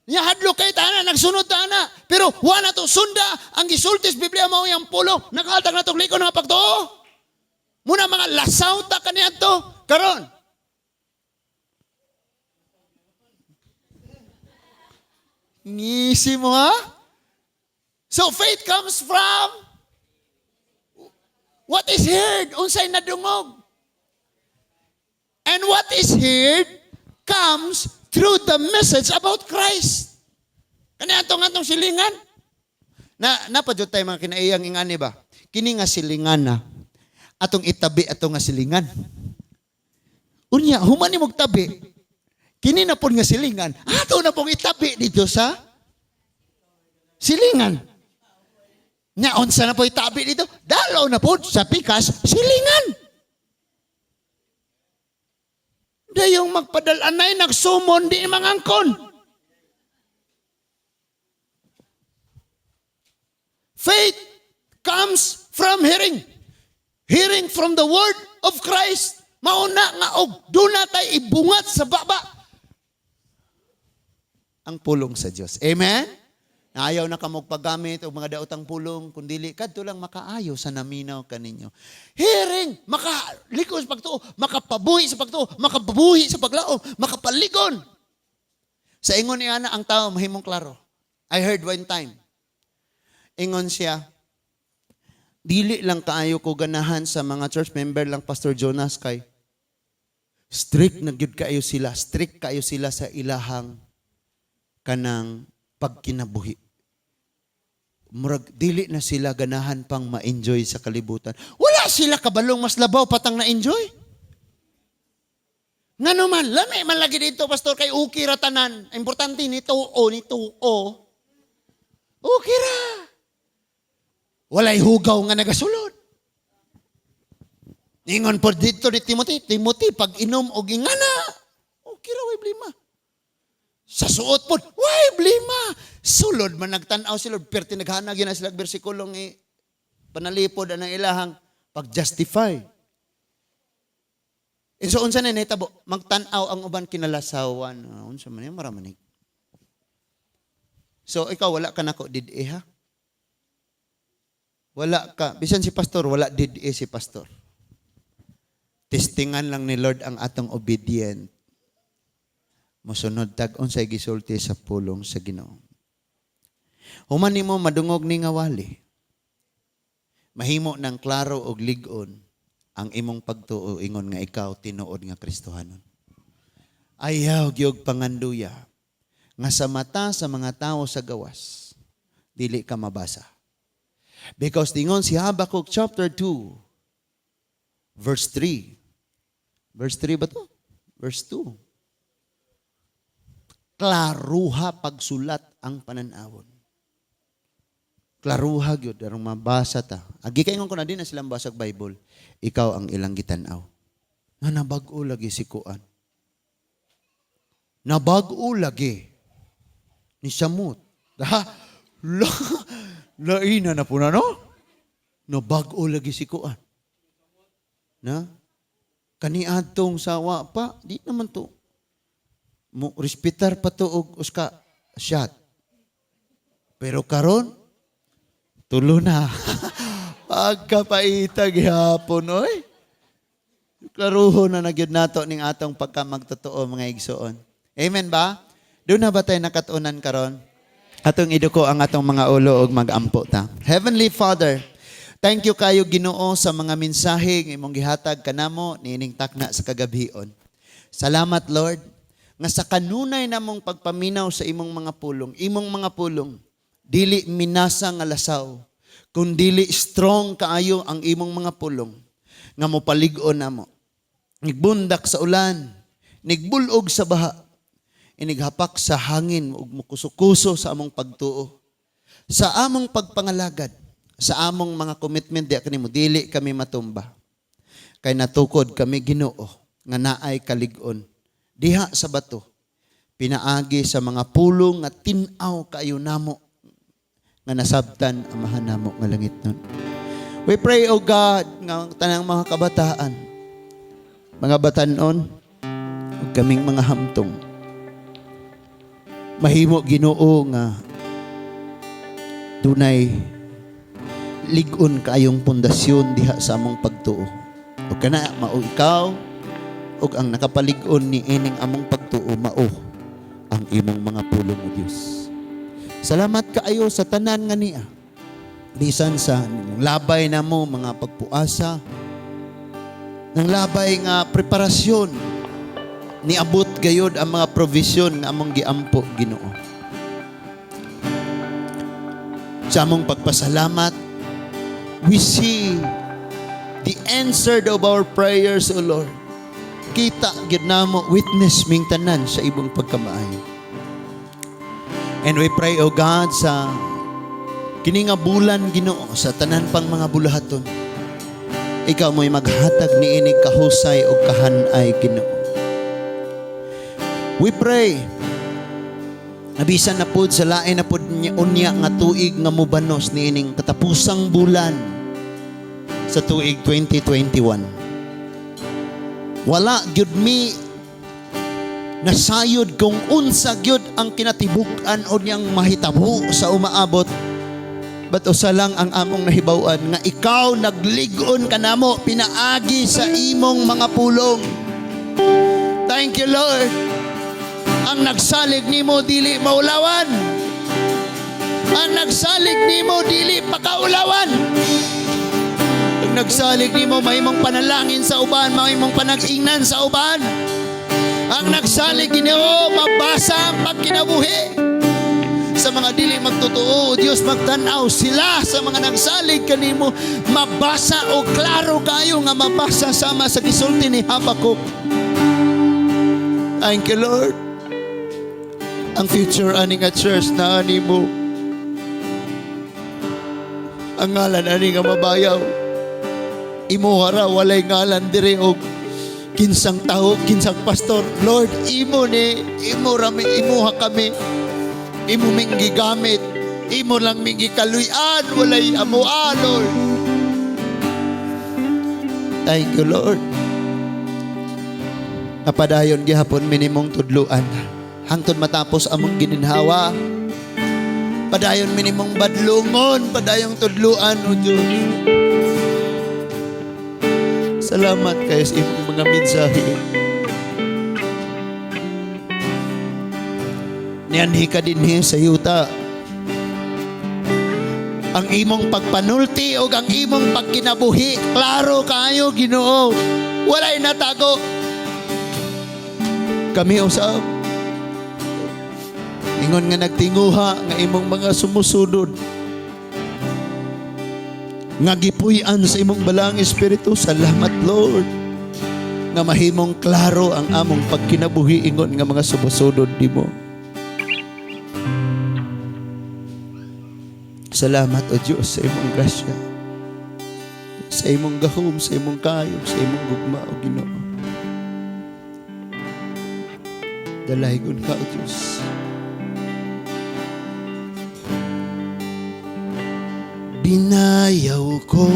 Nya hadlok kay tana, nagsunod tana. Pero wala to sunda ang gisultis Biblia mao yang pulong. Nakahatag na tong likon nga pagtuo. Muna mga lasaw ta kaniadto karon. Ngisi mo ha? So faith comes from what is heard, unsay nadungog. And what is heard comes through the message about Christ. Kani atong silingan. Napadyo tayo mga kinaiyang ingani ba? Kini nga silingan na. Atong itabi atong nga silingan. Unya, human ni mong tabi. Kini na po nga silingan. Ato na pong itabi dito sa silingan. Nya, onsa na po itabi dito? Dalaw na po sa pikas silingan. Dayong magpadalanay, nagsumon, di mangangkon. Faith comes from hearing. Hearing from the word of Christ. Mauna nga og duna tay ibungat sa baba. Ang pulong sa Dios. Amen? Ayaw na ka magpagamit o mga daotang pulong, kundili kadto lang makaayo sa naminaw kaninyo. Hearing, makaliko sa pagtuo, makapabuhi sa pagtuo, makapabuhi sa paglaom, makapaligon. Sa ingon ni ana ang tao mahimong klaro. I heard one time. Ingon siya, dili lang kaayo ko ganahan sa mga church member lang Pastor Jonas kay strict na gyud kayo sila, strict kayo sila sa ilahang kanang pagkinabuhi. Murag, dili na sila ganahan pang ma-enjoy sa kalibutan. Wala sila kabalong mas labaw patang na-enjoy. Nga naman, lami man lagi dito, Pastor, kay okay ra tanan. Importante ni tuo. Okay ra. Walay hugaw nga nagasulod. Ingon po dito ni Timothy, pag inom o gingana, okay ra, way blima. Sa suot po, way blima. Sulod man nagtanaw sila, pero tinaghanag yun na sila bersikulong panalipod ang ilahang pag-justify. And so, unsa na nitabo, magtanaw ang uban kinalasawan. Unsa man yun, maramanig. So, ikaw, wala ka nako did-e, ha? Wala ka. Bisan si pastor, wala did-e si pastor. Testingan lang ni Lord ang atong obedient. Musunod tag unsay gisulti sa pulong sa Ginoo. Human nimo madungog ni nga wali. Mahimo ng klaro og lig-on ang imong pagtuo ingon nga ikaw tinuod nga Kristohanon. Ayaw gyud panganduya nga sa mata sa mga tao sa gawas dili ka mabasa. Because tingon si Habakkuk chapter 2 verse 3. Verse 3 ba to? Verse 2. Klaruha pagsulat ang pananawon. klaruha gyud arong mabasa ta. Agi kaingon ko na din na silang basag Bible. Ikaw ang ilang gitanaw. Na nabag-o lagi si Kuan. Nabag-o lagi ni Samot. Laina na po na, no? Nabag-o lagi si Kuan. Na? Kaniadtong sawa pa, di naman to. Mo respetar pa to og uska shot. Pero karon tulo na. Pagkapaita gihapon oy. Klaruho na nagyud nato ning atong pagkamagtotoo mga igsoon. Amen ba? Doon na ba tayo nakatunan karon? Atong iduko ang atong mga ulo og magampo ta. Heavenly Father, thank you kayo Ginoo sa mga mensahe nga imong gihatag kanamo niining takna sa kagabhion. Salamat Lord nga sa kanunay namong pagpaminaw sa imong mga pulong, dili minasa nga lasaw, kundili strong kaayo ang imong mga pulong, nga mopalig-on namo. Nigbundak sa ulan, nigbulog sa baha, inighapak sa hangin, ug mukuso-kuso sa among pagtuo. Sa among pagpangalagad, sa among mga commitment, di kanimo, dili kami matumba. Kay natukod kami Ginoo, nga naay kalig-on. Diha sa bato, pinaagi sa mga pulong nga tinaw kayo namo nga nasabtan amahan namo nga langit nun. We pray, O God, nga tanang mga kabataan, mga batanon, ug kaming mga hamtong, mahimo Ginoo nga dunay lig-on kaayong pundasyon diha sa among pagtuo. O kana mao ikaw ug ang nakapalig-on ni ining among pagtuo mao ang imong mga pulong o Dios. Salamat kaayo sa tanan nga niya. Bisan sa labay na mo mga pagpuasa, ng labay nga preparasyon, niabot gayod ang mga provision nga among giampo Ginoo. Sa among pagpasalamat, we see the answer of our prayers, O Lord. Kita gid namo, witness ming tanan sa ibong pagkamaayo. And we pray, O God, sa kini nga bulan Ginoo, sa tanan pang mga bulahaton, ikaw mo'y maghatag ni inig kahusay o kahanay Ginoo. We pray, nabisan na pud sa lain na pud unya nga tuig nga mubanos ni ining katapusang bulan sa tuig 2021. Wala gyud mi nasayod kung unsa gyud ang kinatibuk-an o niyang mahitabo sa umaabot. But usa lang ang among nahibaw-an nga ikaw naglig-on kanamo pinaagi sa imong mga pulong. Thank you Lord. Ang nagsalig nimo dili maulawan. Ang nagsalig nimo dili pakaulawan. Nagsalig nimo mahimong panalangin sa uban, mahimong panag-ingnan sa uban. Ang nagsalig Ginoo mabasa ang pagkinabuhi. Sa mga dili magtotoo, Dios magtan-aw sila sa mga nagsalig kanimo mabasa o klaro kayo nga mabasa sama sa gisulti ni Habakuk. Thank you Lord. Ang future ani nga church na animo. Ang ngalan ani nga mabayaw. Imo hara walay ngalan dire og kinsang tawo, kinsang pastor. Lord, imo rami, imuha kami. Imo ming gigamit. Imo lang ming gikaluyan, walay amoa, Lord. Thank you, Lord. Napadayon gihapon minimong tudluan. Hangtod matapos among gininhawa. Padayon minimong badlungon, padayong tudluan, O Diyos. Salamat kayo sa imong mga mensahe. Niyanhi ka dinhi sa yuta. Ang imong pagpanulti o ang imong pagkinabuhi, klaro kayo Ginoo. Walay natago. Kami usab. Ingon nga nagtinguha nga imong mga sumusunod. Nga gipuy-an sa imong balang Espiritu. Salamat Lord nga mahimong klaro ang among pagkinabuhi ingon nga mga sumusunod nimo. Salamat o Diyos sa imong grasya, sa imong gahom, sa imong kayo, sa imong gugma o Ginoo. Dalaygon ka o Diyos. Binayaw ko